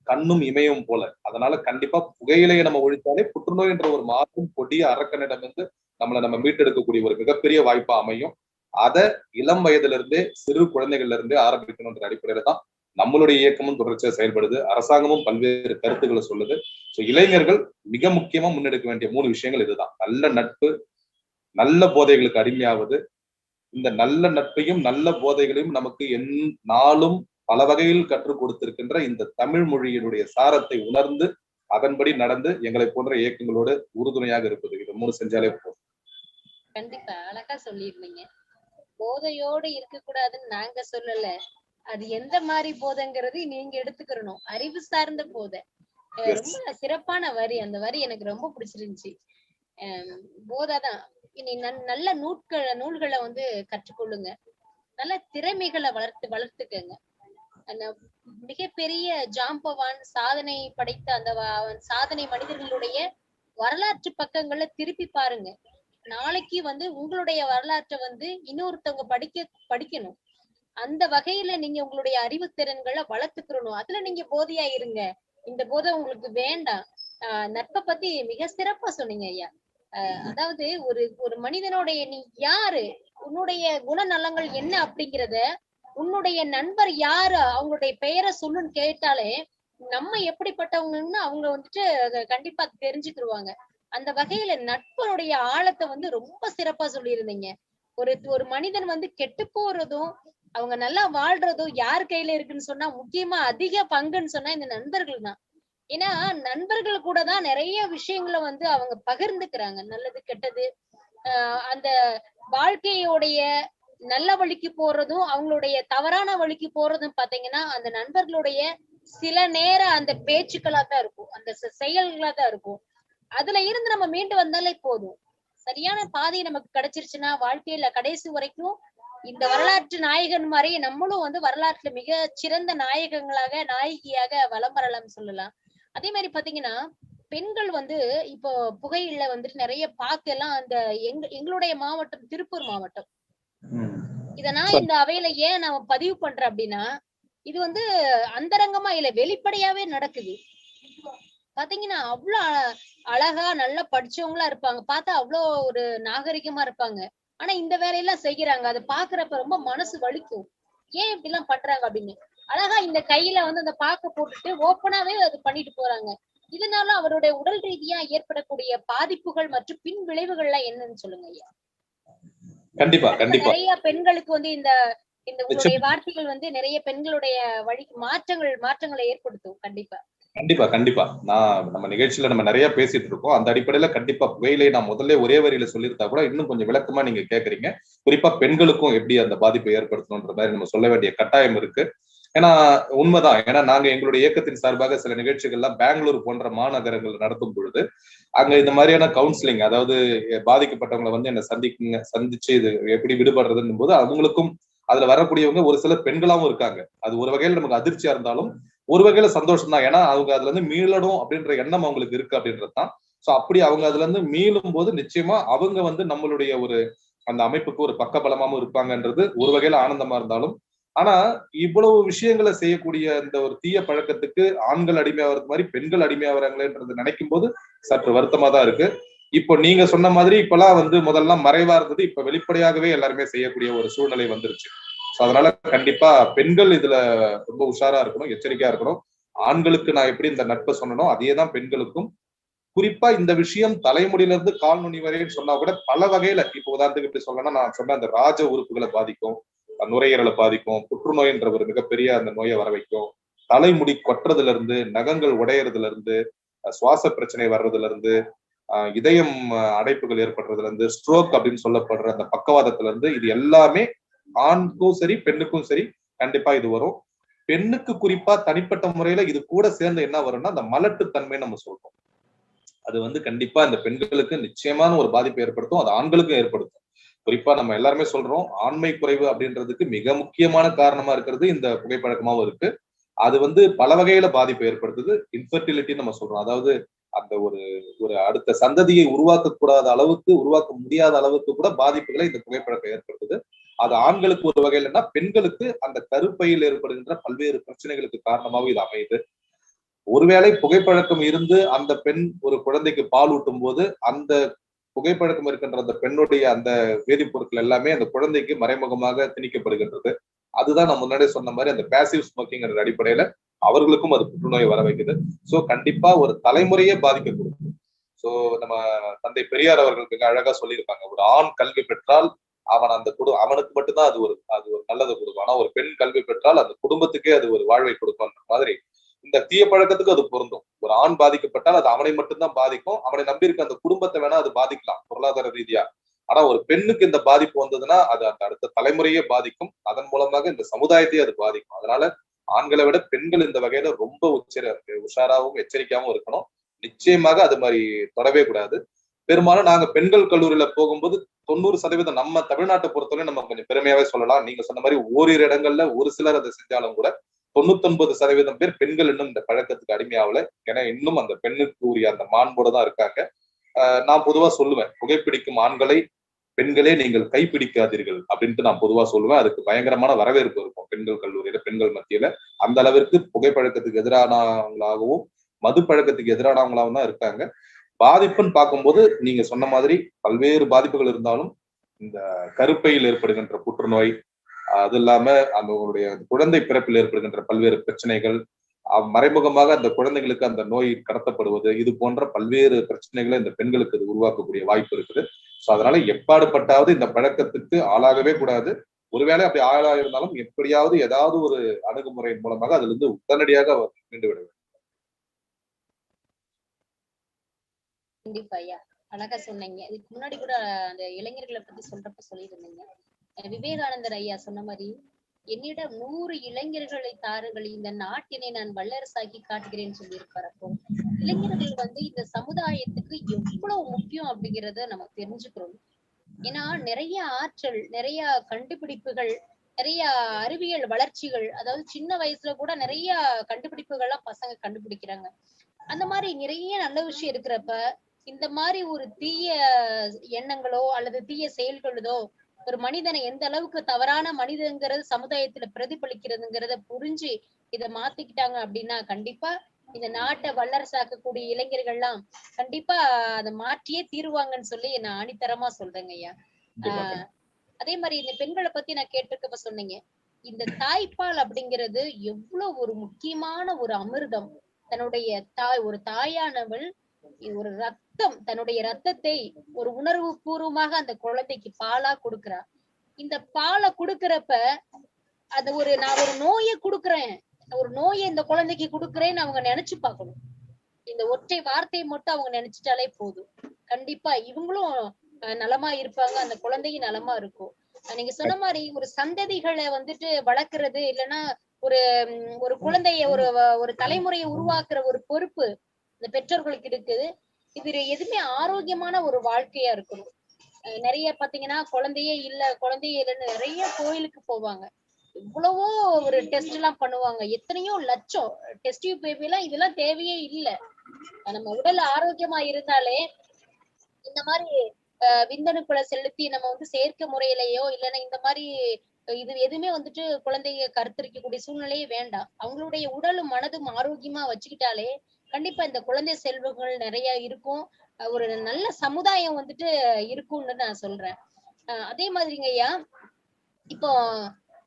C: கண்ணும் இமையும் போல. அதனால கண்டிப்பா புகையிலையை நம்ம ஒழித்தாலே புற்றுநோய் என்ற ஒரு மாறும் கொடிய அரக்கனிடமிருந்து நம்ம மீட்டெடுக்கக்கூடிய ஒரு மிகப்பெரிய வாய்ப்பா அமையும். அதை இளம் வயதுல இருந்தே, சிறு குழந்தைகள்ல இருந்தே ஆரம்பிக்கணும்ன்ற அடிப்படையில தான் நம்மளுடைய இயக்கமும் தொடர்ச்சியா செயல்படுது. அரசாங்கமும் பல்வேறு கருத்துக்களை சொல்லுது. சோ இளைஞர்கள் மிக முக்கியமா முன்னெடுக்க வேண்டிய 3 விஷயங்கள் இதுதான். நல்ல நட்பு, நல்ல போதைகளுக்கு அடிமையாவது, இந்த நல்ல நட்பையும் நல்ல போதைகளையும் நமக்கு நாளும் பல வகையில் கற்றுக் கொடுத்திருக்கின்ற இந்த தமிழ் மொழியினுடைய சாரத்தை உணர்ந்து அதன்படி நடந்து எங்களை போன்ற இயக்கங்களோடு உறுதுணையாக இருப்பது. இது 3 செஞ்சாலே போதும்.
D: கண்டிப்பா அழகா சொல்லிருந்தீங்க. போதையோடு இருக்க கூடாதுன்னு நாங்க சொல்லல. அது எந்த மாதிரி போதைங்கிறது நீங்க எடுத்துக்கிறணும். அறிவு சார்ந்த போதை. ரொம்ப சிறப்பான வரி. அந்த வரி எனக்கு ரொம்ப பிடிச்சிருந்துச்சு. போதைதான். இனி நல்ல நூல்களை வந்து கற்றுக்கொள்ளுங்க. நல்ல திறமைகளை வளர்த்துக்கங்க. அந்த மிகப்பெரிய ஜாம்பவான் சாதனை படைத்த அந்த சாதனை மனிதர்களுடைய வரலாற்று பக்கங்களை திருப்பி பாருங்க. நாளைக்கு வந்து உங்களுடைய வரலாற்றை வந்து இன்னொருத்தவங்க படிக்கணும். அந்த வகையில நீங்க உங்களுடைய அறிவுத்திறன்களை வளர்த்துக்கிறணும். அதுல நீங்க போதையா இருங்க. இந்த போதை உங்களுக்கு வேண்டாம். நட்பை பத்தி மிக சிறப்பா சொன்னீங்க ஐயா. அதாவது ஒரு மனிதனுடைய நீ யாரு, உன்னுடைய குணநலங்கள் என்ன அப்படிங்கிறத உன்னுடைய நண்பர் யாரு, அவங்களுடைய பெயரை சொல்லுன்னு கேட்டாலே நம்ம எப்படிப்பட்டவங்கன்னு அவங்க வந்துட்டு கண்டிப்பா தெரிஞ்சுக்கிடுவாங்க. அந்த வகையில நட்பனுடைய ஆழத்தை வந்து ரொம்ப சிறப்பா சொல்லியிருந்தீங்க. ஒரு மனிதன் வந்து கெட்டு போறதும் அவங்க நல்லா வாழ்றதும் யார் கையில இருக்குன்னு சொன்னா முக்கியமா அதிக பங்குன்னு சொன்னா இந்த நண்பர்கள் தான். ஏன்னா நண்பர்கள் கூட தான் நிறைய விஷயங்களை வந்து அவங்க பகிர்ந்துக்கிறாங்க. நல்லது கெட்டது. அந்த வாழ்க்கையோடைய நல்ல வழிக்கு போறதும் அவங்களுடைய தவறான வழிக்கு போறதும் பாத்தீங்கன்னா அந்த நண்பர்களுடைய சில நேரம் அந்த பேச்சுக்களா தான் இருக்கும், அந்த செயல்களா தான் இருக்கும். அதுல இருந்து நம்ம மீண்டு வந்தாலே போதும். சரியான பாதை நமக்கு கிடைச்சிருச்சுன்னா வாழ்க்கையில கடைசி வரைக்கும் இந்த வரலாற்று நாயகன் மாதிரி நம்மளும் வந்து வரலாற்றுல மிக சிறந்த நாயகியாக வலம் வரலாம்னு சொல்லலாம். அதே மாதிரி பாத்தீங்கன்னா பெண்கள் வந்து இப்போ புகையில வந்துட்டு நிறைய எல்லாம் அந்த எங்களுடைய மாவட்டம் திருப்பூர் மாவட்டம். இத நான் இந்த அவையில ஏன் நான் பதிவு பண்றேன் அப்படின்னா இது வந்து அந்தரங்கமா இல்ல வெளிப்படையாவே நடக்குது. பாத்தீங்கன்னா அவ்வளவு அழகா நல்லா படிச்சவங்களா இருப்பாங்க, பார்த்தா அவ்வளவு ஒரு நாகரிகமா இருப்பாங்க. ஆனா இந்த வேலையெல்லாம் செய்யறாங்க. அதை பாக்குறப்ப ரொம்ப மனசு வலிக்கும். ஏன் இப்படி எல்லாம் பண்றாங்க அப்படின்னு. அழகா இந்த கையில வந்து அந்த பாக்க போட்டுட்டு ஓப்பனாவே அது பண்ணிட்டு போறாங்க. இதனால அவருடைய உடல் ரீதியா ஏற்படக்கூடிய பாதிப்புகள் மற்றும் பின் விளைவுகள் எல்லாம் என்னன்னு சொல்லுங்க ஐயா.
C: கண்டிப்பா கண்டிப்பா
D: நிறைய பெண்களுக்கு வந்து இந்த உங்களுடைய வார்த்தைகள் வந்து நிறைய பெண்களுடைய வழிக்கு மாற்றங்களை ஏற்படுத்தும். கண்டிப்பா
C: கண்டிப்பா கண்டிப்பா நம்ம நிகழ்ச்சியில நம்ம நிறைய பேசிட்டு இருக்கோம். அந்த அடிப்படையில கண்டிப்பா புகையிலை நான் முதல்ல ஒரே வரியில சொல்லியிருந்தா கூட இன்னும் கொஞ்சம் விளக்கமா நீங்க கேக்குறீங்க. குறிப்பா பெண்களுக்கும் எப்படி அந்த பாதிப்பை ஏற்படுத்தணும்ன்ற மாதிரி நம்ம சொல்ல வேண்டிய கட்டாயம் இருக்கு. ஏன்னா உண்மைதான். ஏன்னா நாங்க எங்களுடைய இயக்கத்தின் சார்பாக சில நிகழ்ச்சிகள்லாம் பெங்களூர் போன்ற மாநகரங்கள் நடத்தும் பொழுது அங்க இந்த மாதிரியான கவுன்சிலிங், அதாவது பாதிக்கப்பட்டவங்களை வந்து என்ன சந்திச்சு இது எப்படி விடுபடுறதுன்னு போது அவங்களுக்கும் அதுல வரக்கூடியவங்க ஒரு சில பெண்களாவும் இருக்காங்க. அது ஒரு வகையில நமக்கு அதிர்ச்சியா இருந்தாலும் ஒரு வகையில சந்தோஷம் தான். ஏன்னா அவங்க அதுல இருந்து மீளணும் அப்படின்ற எண்ணம் அவங்களுக்கு இருக்கு அப்படின்றதுதான். சோ அப்படி அவங்க அதுல இருந்து மீளும் போது நிச்சயமா அவங்க வந்து நம்மளுடைய ஒரு அந்த அமைப்புக்கு ஒரு பக்கபலமாவும் இருப்பாங்கன்றது ஒரு வகையில ஆனந்தமா இருந்தாலும், ஆனா இவ்வளவு விஷயங்களை செய்யக்கூடிய இந்த ஒரு தீய பழக்கத்துக்கு ஆண்கள் அடிமையாகிறது மாதிரி பெண்கள் அடிமையாகிறாங்களேன்றது நினைக்கும் போது சற்று வருத்தமா தான் இருக்கு. இப்போ நீங்க சொன்ன மாதிரி இப்பெல்லாம் வந்து முதல்ல மறைவா இருந்தது, இப்ப வெளிப்படையாகவே எல்லாருமே செய்யக்கூடிய ஒரு சூழ்நிலை வந்துருச்சு. அதனால கண்டிப்பா பெண்கள் இதுல ரொம்ப உஷாரா இருக்கணும், எச்சரிக்கையா இருக்கணும். ஆண்களுக்கு நான் எப்படி இந்த நட்பை சொன்னனோ அதேதான் பெண்களுக்கும். குறிப்பா இந்த விஷயம் தலைமுடியில இருந்து கால் நுனி வரைன்னு சொன்னா கூட பல வகையில, இப்போ உதாரணத்துக்கு இப்படி சொல்லணும்னா நான் சொன்ன அந்த ராஜ உறுப்புகளை பாதிக்கும், நுரையீரலை பாதிக்கும், புற்றுநோய்ன்ற ஒரு மிகப்பெரிய அந்த நோயை வர வைக்கும், தலைமுடி கொட்டுறதுல இருந்து, நகங்கள் உடையறதுல இருந்து, சுவாச பிரச்சனை வர்றதுல இருந்து, இதயம் அடைப்புகள் ஏற்படுறதுல இருந்து, ஸ்ட்ரோக் அப்படின்னு சொல்லப்படுற அந்த பக்கவாதத்துல இருந்து, இது எல்லாமே ஆணுக்கும் சரி பெண்ணுக்கும் சரி கண்டிப்பா இது வரும். பெண்ணுக்கு குறிப்பா தனிப்பட்ட முறையில இது கூட சேர்ந்து என்ன வரும்னா அந்த மலட்டுத்தன்மை நம்ம சொல்றோம். அது வந்து கண்டிப்பா இந்த பெண்களுக்கு நிச்சயமான ஒரு பாதிப்பை ஏற்படுத்தும், அது ஆண்களுக்கும் ஏற்படுத்தும். குறிப்பா நம்ம எல்லாருமே சொல்றோம் ஆண்மை குறைவு அப்படின்றதுக்கு மிக முக்கியமான காரணமா இருக்கிறது இந்த புகைப்பழக்கமாவும் இருக்கு. அது வந்து பல வகையில பாதிப்பை ஏற்படுத்துது. இன்ஃபர்டிலிட்டின்னு நம்ம சொல்றோம். அதாவது அந்த ஒரு அடுத்த சந்ததியை உருவாக்க முடியாத அளவுக்கு கூட பாதிப்புகளை இந்த புகைப்பழக்கம் ஏற்படுத்துது. அது ஆண்களுக்கு ஒரு வகையிலன்னா பெண்களுக்கு அந்த கருப்பையில் ஏற்படுகின்ற பல்வேறு பிரச்சனைகளுக்கு காரணமாகவும் இது அமையுது. ஒருவேளை புகைப்பழக்கம் இருந்து அந்த பெண் ஒரு குழந்தைக்கு பால் ஊட்டும் போது அந்த புகைப்பழக்கம் இருக்கின்ற அந்த பெண்ணுடைய அந்த வேதிப்பொருட்கள் எல்லாமே அந்த குழந்தைக்கு மறைமுகமாக திணிக்கப்படுகின்றது. அதுதான் நான் முன்னாடியே சொன்ன மாதிரி அந்த பேசிவ் ஸ்மோக்கிங் அடிப்படையில அவர்களுக்கும் அது புற்றுநோய் வர வைக்குது. சோ கண்டிப்பா ஒரு தலைமுறையே பாதிக்கக்கூடும். சோ நம்ம தந்தை பெரியார் அவர்கள் மிக அழகா சொல்லியிருப்பாங்க, ஒரு ஆண் கல்வி பெற்றால் அவனுக்கு மட்டும்தான் அது ஒரு நல்லதை கொடுக்கும். ஆனா ஒரு பெண் கல்வி பெற்றால் அந்த குடும்பத்துக்கே அது ஒரு வாழ்வை கொடுக்கும். அந்த மாதிரி இந்த தீய பழக்கத்துக்கு அது பொருந்தும். ஒரு ஆண் பாதிக்கப்பட்டால் அது அவனை மட்டும்தான் பாதிக்கும், அவனை நம்பி இருக்க அந்த குடும்பத்தை வேணா அது பாதிக்கலாம் பொருளாதார ரீதியா. ஆனா ஒரு பெண்ணுக்கு இந்த பாதிப்பு வந்ததுன்னா அது அந்த அடுத்த தலைமுறையே பாதிக்கும், அதன் மூலமாக இந்த சமுதாயத்தையே அது பாதிக்கும். அதனால ஆண்களை விட பெண்கள் இந்த வகையில ரொம்ப உஷாராவும் எச்சரிக்கையாவும் இருக்கணும். நிச்சயமாக அது மாதிரி தொடவே கூடாது. பெரும்பாலும் நாங்க பெண்கள் கல்லூரியில போகும்போது 90% நம்ம தமிழ்நாட்டை பொறுத்தவரை நம்ம கொஞ்சம் பெருமையாவே சொல்லலாம். நீங்க சொன்ன மாதிரி ஓரிரு இடங்கள்ல ஒரு சிலர் அதை செஞ்சாலும் கூட 99% பேர் பெண்கள் இன்னும் இந்த பழக்கத்துக்கு அடிமையாகல. ஏன்னா இன்னும் அந்த பெண்ணுக்கு உரிய அந்த மாண்போட தான் இருக்காங்க. நான் பொதுவா சொல்லுவேன், புகைப்பிடிக்கும் ஆண்களை பெண்களே நீங்கள் கைப்பிடிக்காதீர்கள் அப்படின்ட்டு நான் பொதுவா சொல்லுவேன். அதுக்கு பயங்கரமான வரவேற்பு இருக்கும் பெண்கள் கல்லூரியில, பெண்கள் மத்தியில. அந்த அளவிற்கு புகைப்பழக்கத்துக்கு எதிரானவங்களாகவும் மது பழக்கத்துக்கு எதிரானவங்களாகவும் தான் இருக்காங்க. பாதிப்புன்னு பார்க்கும்போது நீங்க சொன்ன மாதிரி பல்வேறு பாதிப்புகள் இருந்தாலும் இந்த கருப்பையில் ஏற்படுகின்ற புற்றுநோய், அது இல்லாம அவங்களுடைய குழந்தை பிறப்பில் ஏற்படுகின்ற பல்வேறு பிரச்சனைகள், மறைமுகமாக அந்த குழந்தைகளுக்கு அந்த நோய் கடத்தப்படுவது, இது போன்ற பல்வேறு பிரச்சனைகளை இந்த பெண்களுக்கு இது உருவாக்கக்கூடிய வாய்ப்பு இருக்குது. ஸோ அதனால எப்பாடுபட்டாவது இந்த பழக்கத்துக்கு ஆளாகவே கூடாது. ஒருவேளை அப்படி ஆளாக இருந்தாலும் எப்படியாவது ஏதாவது ஒரு அணுகுமுறையின் மூலமாக அதுல இருந்து உடனடியாக மீண்டு விட வேண்டும்.
D: கண்டிப்பா ஐயா, அழகா சொன்னீங்க. இதுக்கு முன்னாடி கூட அந்த இளைஞர்களை பத்தி சொல்றப்ப சொல்லியிருந்தீங்க. விவேகானந்தர் ஐயா சொன்ன மாதிரி, என்னிடம் 100 இளைஞர்களை தாருங்கள், இந்த நாட்டினை நான் வல்லரசாக்கி காட்டுகிறேன்னு சொல்லியிருப்பாரு. அப்போ இளைஞர்கள் இந்த சமுதாயத்துக்கு எவ்வளவு முக்கியம் அப்படிங்கிறத நம்ம தெரிஞ்சுக்கிறோம். ஏன்னா நிறைய ஆற்றல், நிறைய கண்டுபிடிப்புகள், நிறைய அறிவியல் வளர்ச்சிகள், அதாவது சின்ன வயசுல கூட நிறைய கண்டுபிடிப்புகள்லாம் பசங்க கண்டுபிடிக்கிறாங்க. அந்த மாதிரி நிறைய நல்ல விஷயம் இருக்கிறப்ப இந்த மாதிரி ஒரு தீய எண்ணங்களோ அல்லது தீய செயல்களோ ஒரு மனிதனை எந்த அளவுக்கு தவறான மனிதங்கிறது சமுதாயத்துல பிரதிபலிக்கிறதுங்கிறத புரிஞ்சு இதை மாத்திக்கிட்டாங்க அப்படின்னா கண்டிப்பா இந்த நாட்டை வல்லரசாக்கக்கூடிய இளைஞர்கள்லாம் கண்டிப்பா அதை மாற்றியே தீருவாங்கன்னு சொல்லி நான் ஆணித்தரமா சொல்றேங்க ஐயா. அதே மாதிரி இந்த பெண்களை பத்தி நான் கேட்டிருக்கப்ப சொன்னீங்க, இந்த தாய்ப்பால் அப்படிங்கிறது எவ்வளவு ஒரு முக்கியமான ஒரு அமிர்தம். தன்னுடைய ஒரு தாயானவள் ஒரு ரத்தம், தன்னுடைய ரத்தத்தை ஒரு உணர்வு பூர்வமாக அந்த குழந்தைக்கு பாலா கொடுக்கிறா. இந்த பாலை கொடுக்கறப்ப அது நான் ஒரு நோயை கொடுக்குறேன், ஒரு நோயை இந்த குழந்தைக்கு கொடுக்குறேன்னு அவங்க நினைச்சு பார்க்கணும். இந்த ஒற்றை வார்த்தையை மட்டும் அவங்க நினைச்சிட்டாலே போதும். கண்டிப்பா இவங்களும் நலமா இருப்பாங்க, அந்த குழந்தையும் நலமா இருக்கும். நீங்க சொன்ன மாதிரி ஒரு சந்ததிகளை வளர்க்கறது இல்லைன்னா ஒரு குழந்தைய ஒரு தலைமுறையை உருவாக்குற ஒரு பொறுப்பு இந்த பெற்றோர்களுக்கு இருக்குது. இது எதுவுமே ஆரோக்கியமான ஒரு வாழ்க்கையா இருக்கணும். நிறைய பாத்தீங்கன்னா குழந்தையே இல்லைன்னு நிறைய கோயிலுக்கு போவாங்க, எவ்வளவோ ஒரு டெஸ்ட் எல்லாம் பண்ணுவாங்க, எத்தனையோ லட்சம் டெஸ்ட் பேபி எல்லாம். இதெல்லாம் தேவையே இல்லை. நம்ம உடல் ஆரோக்கியமா இருந்தாலே இந்த மாதிரி விந்தணுக்களை செலுத்தி நம்ம செயற்கை முறையிலேயோ இல்லைன்னா இந்த மாதிரி இது எதுவுமே குழந்தைய கருத்தரிக்கக்கூடிய சூழ்நிலையே வேண்டாம். அவங்களுடைய உடலும் மனதும் ஆரோக்கியமா வச்சுக்கிட்டாலே கண்டிப்பா இந்த குழந்தை செல்வங்கள் நிறைய இருக்கும், ஒரு நல்ல சமுதாயம் இருக்கும்னு நான் சொல்றேன். அதே மாதிரிங்க ஐயா, இப்போ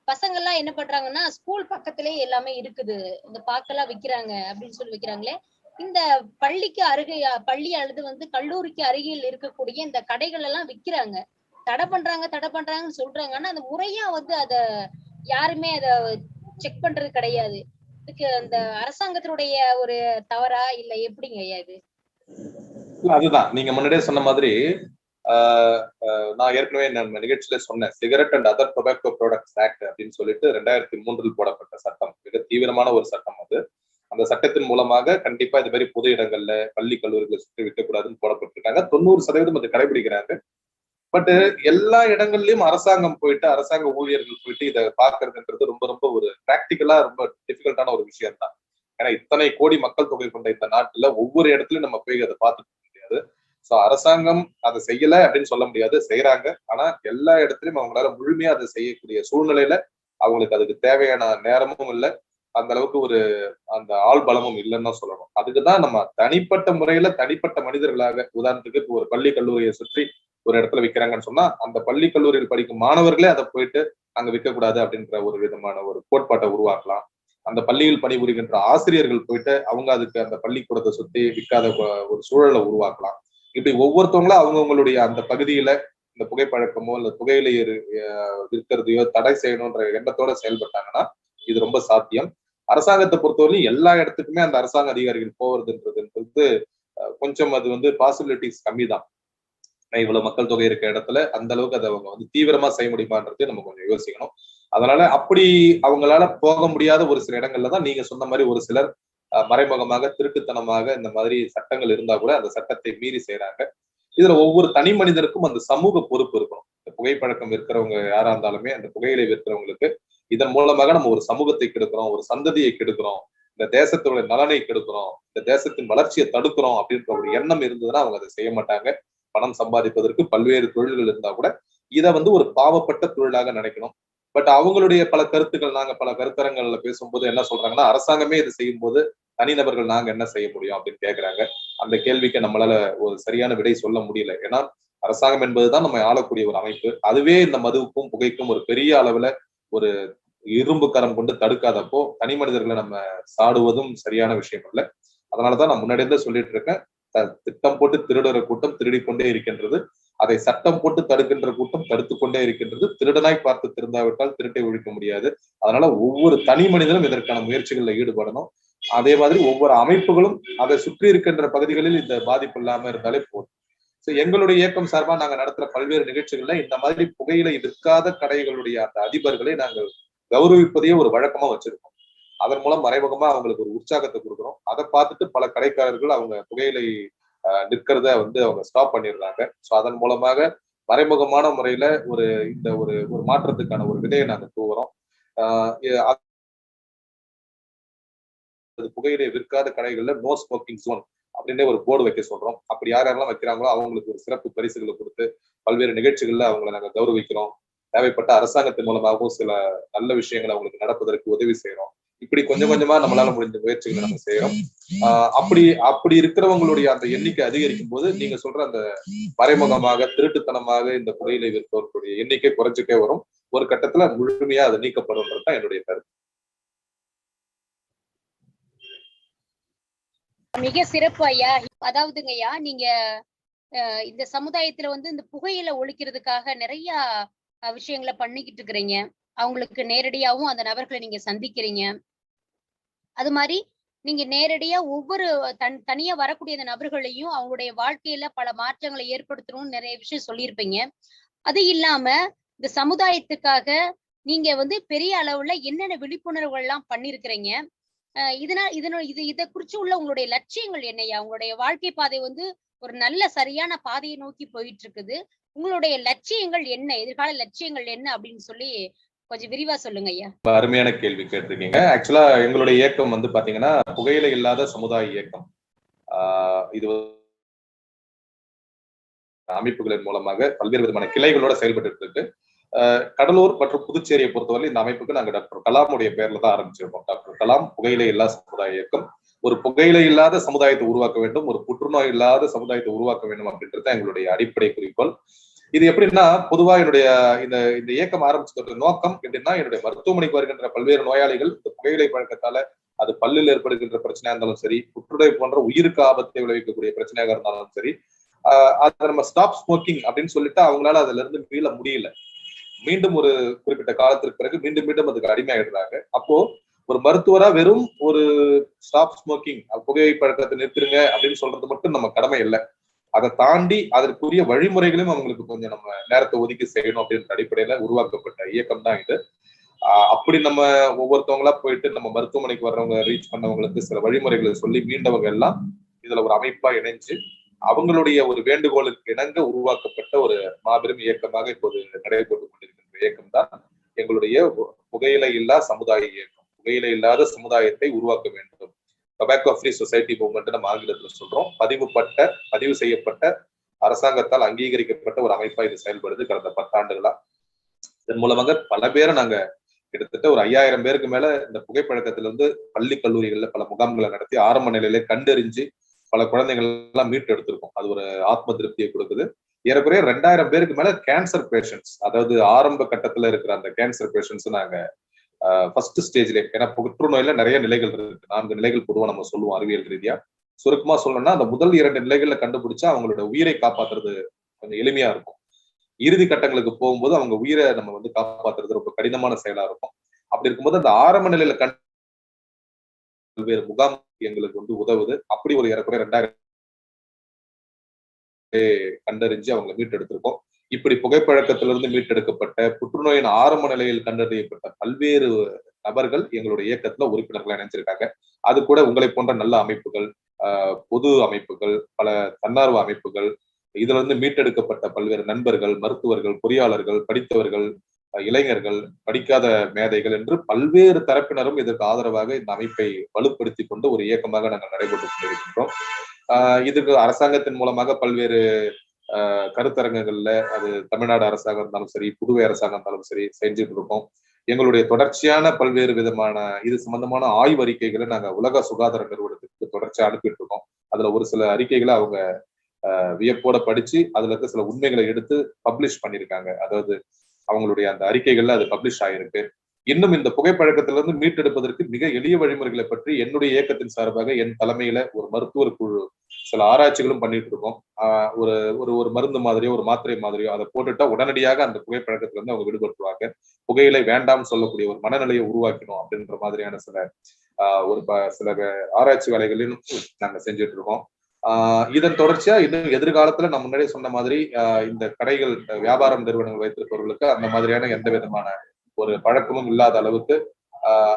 D: பசங்க எல்லாம் என்ன பண்றாங்கன்னா ஸ்கூல் பக்கத்திலேயே எல்லாமே இருக்குது, இந்த பாக்கெல்லாம் விக்கிறாங்க அப்படின்னு சொல்லி வைக்கிறாங்களே. இந்த பள்ளிக்கு அருகே பள்ளி அல்லது கல்லூரிக்கு அருகில் இருக்கக்கூடிய இந்த கடைகள் எல்லாம் விக்கிறாங்க, தடை பண்றாங்கன்னு சொல்றாங்க. ஆனா அந்த முறையா அத யாருமே அத செக் பண்றது கிடையாது. இதுக்கு அந்த அரசாங்கத்தினுடைய ஒரு தவறா இல்ல எப்படிங்க ஐயா இது?
C: அதுதான் நீங்க முன்னாடியே சொன்ன மாதிரி, நான் ஏற்கனவே நம்ம நிகழ்ச்சியில சொன்னேன், cigarette and other tobacco products act அப்படின்னு சொல்லிட்டு 2003 போடப்பட்ட சட்டம், மிக தீவிரமான ஒரு சட்டம் அது. அந்த சட்டத்தின் மூலமாக கண்டிப்பா இது மாதிரி பொது இடங்கள்ல பள்ளி கல்லூரிகளை சுற்றி விற்கக்கூடாதுன்னு போடப்பட்டிருக்காங்க. 90% அது கடைபிடிக்கிறாங்க. பட் எல்லா இடங்கள்லயும் அரசாங்கம் போயிட்டு, அரசாங்க ஊழியர்கள் போயிட்டு இதை பார்க்கறதுன்றது ரொம்ப ரொம்ப ஒரு பிராக்டிக்கலா ரொம்ப டிஃபிகல்ட்டான ஒரு விஷயம் தான். ஏன்னா இத்தனை கோடி மக்கள் தொகை கொண்ட இந்த நாட்டுல ஒவ்வொரு இடத்துலயும் நம்ம போய் அதை பார்த்துக்க முடியாது. சோ அரசாங்கம் அதை செய்யல அப்படின்னு சொல்ல முடியாது, செய்யறாங்க. ஆனா எல்லா இடத்துலயும் அவங்களால முழுமையா அதை செய்யக்கூடிய சூழ்நிலையில அவங்களுக்கு அதுக்கு தேவையான நேரமும் இல்லை, அந்த அளவுக்கு அந்த ஆள் பலமும் இல்லைன்னு தான் சொல்லணும். அதுக்குதான் நம்ம தனிப்பட்ட முறையில தனிப்பட்ட மனிதர்களாக, உதாரணத்துக்கு இப்போ ஒரு பள்ளி கல்லூரியை சுற்றி ஒரு இடத்துல விற்கிறாங்கன்னு சொன்னா அந்த பள்ளி கல்லூரியில் படிக்கும் மாணவர்களே அதை போயிட்டு அங்க விற்கக்கூடாது அப்படின்ற ஒரு விதமான ஒரு கோட்பாட்டை உருவாக்கலாம். அந்த பள்ளியில் பணிபுரிகின்ற ஆசிரியர்கள் போயிட்டு அவங்க அதுக்கு அந்த பள்ளிக்கூடத்தை சுத்தி விற்காத ஒரு சூழலை உருவாக்கலாம். இப்படி ஒவ்வொருத்தவங்களும் அவங்கவுங்களுடைய அந்த பகுதியில இந்த புகைப்பழக்கமோ இல்ல புகையிலை விற்கிறதையோ தடை செய்யணும்ன்ற எண்ணத்தோட செயல்பட்டாங்கன்னா இது ரொம்ப சாத்தியம். அரசாங்கத்தை பொறுத்தவரையும் எல்லா இடத்துக்குமே அந்த அரசாங்க அதிகாரிகள் போவதுன்றது கொஞ்சம் அது வந்து பாசிபிலிட்டிஸ் கம்மி தான். இவ்வளவு மக்கள் தொகை இருக்க இடத்துல அந்த அளவுக்கு அதை அவங்க வந்து தீவிரமா செய்ய முடியுமான்றது நம்ம கொஞ்சம் யோசிக்கணும். அதனால அப்படி அவங்களால போக முடியாத ஒரு சில இடங்கள்ல தான் நீங்க சொன்ன மாதிரி ஒரு சிலர் மறைமுகமாக திருட்டுத்தனமாக இந்த மாதிரி சட்டங்கள் இருந்தா கூட அந்த சட்டத்தை மீறி செய்யறாங்க. இதுல ஒவ்வொரு தனி மனிதருக்கும் அந்த சமூக பொறுப்பு இருக்கணும். இந்த புகைப்பழக்கம் இருக்கிறவங்க யாரா இருந்தாலுமே அந்த புகையிலை விற்கிறவங்களுக்கு இதன் மூலமாக நம்ம ஒரு சமூகத்தை கெடுக்கிறோம், ஒரு சந்ததியை கெடுக்கிறோம், இந்த தேசத்தோட நலனை கெடுக்கிறோம், இந்த தேசத்தின் வளர்ச்சியை தடுக்கிறோம் அப்படின்ற ஒரு எண்ணம் இருந்ததுன்னா அவங்க அதை செய்ய மாட்டாங்க. பணம் சம்பாதிப்பதற்கு பல்வேறு தொழில்கள் இருந்தா கூட இதை வந்து ஒரு பாவப்பட்ட தொழிலாக நினைக்கணும். பட் அவங்களுடைய பல கருத்துக்கள், நாங்க பல கருத்தரங்கள்ல பேசும்போது என்ன சொல்றாங்கன்னா, அரசாங்கமே இது செய்யும் போது தனிநபர்கள் நாங்க என்ன செய்ய முடியும் அப்படின்னு கேட்கிறாங்க. அந்த கேள்விக்கு நம்மளால ஒரு சரியான விடை சொல்ல முடியல. ஏன்னா அரசாங்கம் என்பதுதான் நம்ம ஆளக்கூடிய ஒரு அமைப்பு. அதுவே இந்த மதுவுக்கும் புகைக்கும் ஒரு பெரிய அளவுல ஒரு இரும்பு கரம் கொண்டு தடுக்காதப்போ தனி மனிதர்களை நம்ம சாடுவதும் சரியான விஷயம் இல்லை. அதனாலதான் நான் முன்னாடியே சொல்லிட்டு இருக்கேன், திட்டம் போட்டு திருடுற கூட்டம் திருடி கொண்டே இருக்கின்றது, அதை சட்டம் போட்டு தடுக்கின்ற கூட்டம் தடுத்து கொண்டே இருக்கின்றது. திருடனாய் பார்த்து திருந்தாவிட்டால் திருட்டை ஒழிக்க முடியாது. அதனால ஒவ்வொரு தனி மனிதனும் இதற்கான முயற்சிகள்ல ஈடுபடணும். அதே மாதிரி ஒவ்வொரு அமைப்புகளும் அதை சுற்றி இருக்கின்ற பகுதிகளில் இந்த பாதிப்பு இல்லாம இருந்தாலே போதும். எங்களுடைய இயக்கம் சார்பா நாங்க நடத்துற பல்வேறு நிகழ்ச்சிகள்ல இந்த மாதிரி புகையிலை விற்காத கடைகளுடைய அந்த அதிபர்களை நாங்கள் கௌரவிப்பதையே ஒரு வழக்கமா வச்சிருக்கோம். அதன் மூலம் மறைமுகமா அவங்களுக்கு ஒரு உற்சாகத்தை கொடுக்குறோம். அதை பார்த்துட்டு பல கடைக்காரர்கள் அவங்க புகையிலை நிற்கிறத வந்து அவங்க ஸ்டாப் பண்ணிடுறாங்க. ஸோ அதன் மூலமாக மறைமுகமான முறையில இந்த ஒரு மாற்றத்துக்கான ஒரு விதையை நாங்க தூவுறோம். புகையிலை விற்காத கடைகள்ல நோ ஸ்மோக்கிங் ஜோன் அப்படின்னே ஒரு போர்டு வைக்க சொல்றோம். அப்படி யாரெல்லாம் வைக்கிறாங்களோ அவங்களுக்கு ஒரு சிறப்பு பரிசுகளை கொடுத்து பல்வேறு நிகழ்ச்சிகள்ல அவங்களை நாங்க கௌரவிக்கிறோம். தேவைப்பட்ட அரசாங்கத்தின் மூலமாகவும் சில நல்ல விஷயங்களை அவங்களுக்கு நடப்பதற்கு உதவி செய்யறோம். இப்படி கொஞ்சம் கொஞ்சமா நம்மளால முடிஞ்ச முயற்சிகளை நம்ம செய்யறோம். அப்படி இருக்கிறவங்களுடைய அந்த எண்ணிக்கை அதிகரிக்கும் போது நீங்க சொல்ற அந்த மறைமுகமாக திருட்டுத்தனமாக இந்த புகையிலை விற்பவர்களுடைய எண்ணிக்கை குறைஞ்சிட்டே வரும். ஒரு கட்டத்துல முழுமையா அது நீக்கப்படும்ன்றதுதான் என்னுடைய கருத்து.
D: மிக சிறப்பு ஐயா. அதாவதுங்க ஐயா, நீங்க இந்த சமுதாயத்துல வந்து இந்த புகையில ஒழிக்கிறதுக்காக நிறைய விஷயங்களை பண்ணிக்கிட்டு இருக்கிறீங்க. அவங்களுக்கு நேரடியாவும் அந்த நபர்களை நீங்க சந்திக்கிறீங்க. அது மாதிரி நீங்க நேரடியா ஒவ்வொரு தனியா வரக்கூடிய அந்த நபர்களையும் அவங்களுடைய வாழ்க்கையில பல மாற்றங்களை ஏற்படுத்தணும்னு நிறைய விஷயம் சொல்லியிருப்பீங்க. அது இல்லாம இந்த சமுதாயத்துக்காக நீங்க வந்து பெரிய அளவுல என்னென்ன விழிப்புணர்வுகள் எல்லாம் பண்ணிருக்கிறீங்க. இதை குறிச்சு உள்ள உங்களுடைய லட்சியங்கள் என்னையா? உங்களுடைய வாழ்க்கை பாதை வந்து ஒரு நல்ல சரியான பாதையை நோக்கி போயிட்டு இருக்குது. உங்களுடைய லட்சியங்கள் என்ன, எதிர்கால லட்சியங்கள் என்ன அப்படின்னு சொல்லி கொஞ்சம் விரிவா சொல்லுங்க ஐயா.
C: அருமையான கேள்வி கேட்டிருக்கீங்க. ஆக்சுவலா எங்களுடைய இயக்கம் வந்து பாத்தீங்கன்னா புகையிலை இல்லாத சமுதாய இயக்கம். இது அமைப்புகளின் மூலமாக பல்வேறு விதமான கிளைகளோட செயல்பட்டு இருக்கு. கடலூர் மற்றும் புதுச்சேரியை பொறுத்தவரை இந்த அமைப்புக்கு நாங்க டாக்டர் கலாமுடைய பேர்ல தான் ஆரம்பிச்சிருக்கோம். டாக்டர் கலாம் புகையிலை இல்லா சமுதாய இயக்கம். ஒரு புகையிலை இல்லாத சமுதாயத்தை உருவாக்க வேண்டும், ஒரு புற்றுநோய் இல்லாத சமுதாயத்தை உருவாக்க வேண்டும் அப்படின்றது எங்களுடைய அடிப்படை குறிக்கோள். இது எப்படின்னா, பொதுவா என்னுடைய இந்த இயக்கம் ஆரம்பிச்சதோட நோக்கம் எப்படின்னா, என்னுடைய மருத்துவமனைக்கு வருகின்ற பல்வேறு நோயாளிகள் இந்த புகையிலை பழக்கத்தால அது பல்லில் ஏற்படுகின்ற பிரச்சனையா இருந்தாலும் சரி, புற்றுநோய் போன்ற உயிருக்கு ஆபத்தை விளைவிக்கக்கூடிய பிரச்சனையாக இருந்தாலும் சரி, அதை நம்ம ஸ்டாப் ஸ்மோக்கிங் அப்படின்னு சொல்லிட்டு அவங்களால அதுல இருந்து மீள முடியல. மீண்டும் ஒரு குறிப்பிட்ட காலத்திற்கு பிறகு மீண்டும் மீண்டும் அதுக்கு அடிமையாயிடுறாங்க. அப்போ ஒரு மருத்துவரா வெறும் ஒரு ஸ்டாப் ஸ்மோக்கிங், புகை பழக்கத்தை நிறுத்துருங்க அப்படின்னு சொல்றது மட்டும் நம்ம கடமை இல்லை. அதை தாண்டி அதற்குரிய வழிமுறைகளையும் அவங்களுக்கு கொஞ்சம் நம்ம நேரத்தை ஒதுக்கி செய்யணும் அப்படின்ற அடிப்படையில உருவாக்கப்பட்ட இயக்கம் தான் இது. அப்படி நம்ம ஒவ்வொருத்தவங்களா போயிட்டு நம்ம மருத்துவமனைக்கு வர்றவங்க ரீச் பண்ணவங்களுக்கு சில வழிமுறைகளை சொல்லி மீண்டவங்க எல்லாம் இதுல ஒரு அமைப்பா இணைஞ்சு அவங்களுடைய ஒரு வேண்டுகோளுக்கு இணங்க உருவாக்கப்பட்ட ஒரு மாபெரும் இயக்கமாக இப்போது நடைபெற்று கொண்டிருக்கின்ற இயக்கம் தான் எங்களுடைய புகையிலை இல்லா சமுதாய இயக்கம். புகையிலை இல்லாத சமுதாயத்தை உருவாக்க வேண்டும். டொபாக்கோ ஃப்ரீ சொசைட்டி மூவ்மெண்ட் நம்ம ஆங்கிலத்துல சொல்றோம். பதிவு செய்யப்பட்ட அரசாங்கத்தால் அங்கீகரிக்கப்பட்ட ஒரு அமைப்பா இது செயல்படுது கடந்த 10 ஆண்டுகளா. இதன் மூலமாக பல பேரை நாங்க கிட்டத்தட்ட ஒரு 5000 பேருக்கு மேல இந்த புகைப்பழக்கத்துல இருந்து பள்ளி கல்லூரிகள்ல பல முகாம்களை நடத்தி ஆரம்ப நிலையில கண்டறிஞ்சு பல குழந்தைகள் எல்லாம் மீட்டு எடுத்திருக்கோம். அது ஒரு ஆத்ம திருப்தியை கொடுக்குது. ஏறக்குறைய 2000 பேருக்கு மேல கேன்சர் பேஷண்ட்ஸ், அதாவது ஆரம்ப கட்டத்துல இருக்கிற அந்த கேன்சர் பேஷண்ட்ஸ் நாங்க ஃபர்ஸ்ட் ஸ்டேஜ்ல, ஏன்னா புற்றுநோயில நிறைய நிலைகள் இருக்கு, 4 நிலைகள் பொதுவா நம்ம சொல்லுவோம் அறிவியல் ரீதியா. சுருக்கமா சொல்லணும்னா அந்த முதல் 2 நிலைகள்ல கண்டுபிடிச்சா அவங்களோட உயிரை காப்பாத்துறது கொஞ்சம் எளிமையா இருக்கும். இறுதி கட்டங்களுக்கு போகும்போது அவங்க உயிரை நம்ம வந்து காப்பாத்துறது ரொம்ப கடினமான செயலா இருக்கும். அப்படி இருக்கும்போது அந்த ஆரம்ப நிலையில பல்வேறு முகாம் எங்களுக்கு வந்து உதவுது. அப்படி ஒரு ஏறக்குறைய 2000 கண்டறிஞ்சு அவங்க மீட்டெடுத்திருக்கோம். இப்படி புகைப்பழக்கத்திலிருந்து மீட்டெடுக்கப்பட்ட புற்றுநோயின் ஆரம்ப நிலையில் கண்டறியப்பட்ட பல்வேறு நபர்கள் எங்களுடைய இயக்கத்துல உறுப்பினர்களா இணைஞ்சிருக்காங்க. அது கூட உங்களை போன்ற நல்ல அமைப்புகள், பொது அமைப்புகள், பல தன்னார்வ அமைப்புகள், இதுல இருந்து மீட்டெடுக்கப்பட்ட பல்வேறு நண்பர்கள், மருத்துவர்கள், பொறியாளர்கள், படித்தவர்கள், இளைஞர்கள், படிக்காத மேதைகள் என்று பல்வேறு தரப்பினரும் இதற்கு ஆதரவாக இந்த அமைப்பை வலுப்படுத்தி கொண்டு ஒரு இயக்கமாக நாங்கள் நடைபெற்றுக் கொண்டிருக்கின்றோம். இதுக்கு அரசாங்கத்தின் மூலமாக பல்வேறு கருத்தரங்குகள்ல, அது தமிழ்நாடு அரசாங்கம் இருந்தாலும் சரி, புதுவை அரசாங்கம் இருந்தாலும் சரி, செஞ்சுட்டு இருக்கோம். எங்களுடைய தொடர்ச்சியான பல்வேறு விதமான இது சம்பந்தமான ஆய்வறிக்கைகளை நாங்க உலக சுகாதார நிறுவனத்துக்கு தொடர்ச்சியா அனுப்பிட்டு இருக்கோம். அதுல ஒரு சில அறிக்கைகளை அவங்க வியப்போட படிச்சு அதுல இருக்க சில உண்மைகளை எடுத்து பப்ளிஷ் பண்ணியிருக்காங்க. அதாவது அவங்களுடைய அந்த அறிக்கைகள்ல அது பப்ளிஷ் ஆயிருக்கு. இன்னும் இந்த புகைப்பழக்கத்திலிருந்து மீட்டெடுப்பதற்கு மிக எளிய வழிமுறைகளை பற்றி என்னுடைய இயக்கத்தின் சார்பாக என் தலைமையில ஒரு மருத்துவர் குழு சில ஆராய்ச்சிகளும் பண்ணிட்டு இருக்கோம். ஒரு ஒரு ஒரு மருந்து மாதிரியோ ஒரு மாத்திரை மாதிரியோ அதை போட்டுட்டா உடனடியாக அந்த புகைப்பழக்கத்துல இருந்து அவங்க விடுபட்டுருவாங்க. புகையிலை வேண்டாம்னு சொல்லக்கூடிய ஒரு மனநிலையை உருவாக்கணும் அப்படின்ற மாதிரியான சில ஆராய்ச்சி வேலைகளையும் நாங்க செஞ்சுட்டு இருக்கோம். இதன் தொடர்ச்சியா இன்னும் எதிர்காலத்துல நான் முன்னாடியே சொன்ன மாதிரி இந்த கடைகள், வியாபாரம் நிறுவனங்கள் வைத்திருப்பவர்களுக்கு அந்த மாதிரியான எந்த விதமான ஒரு பழக்கமும் இல்லாத அளவுக்கு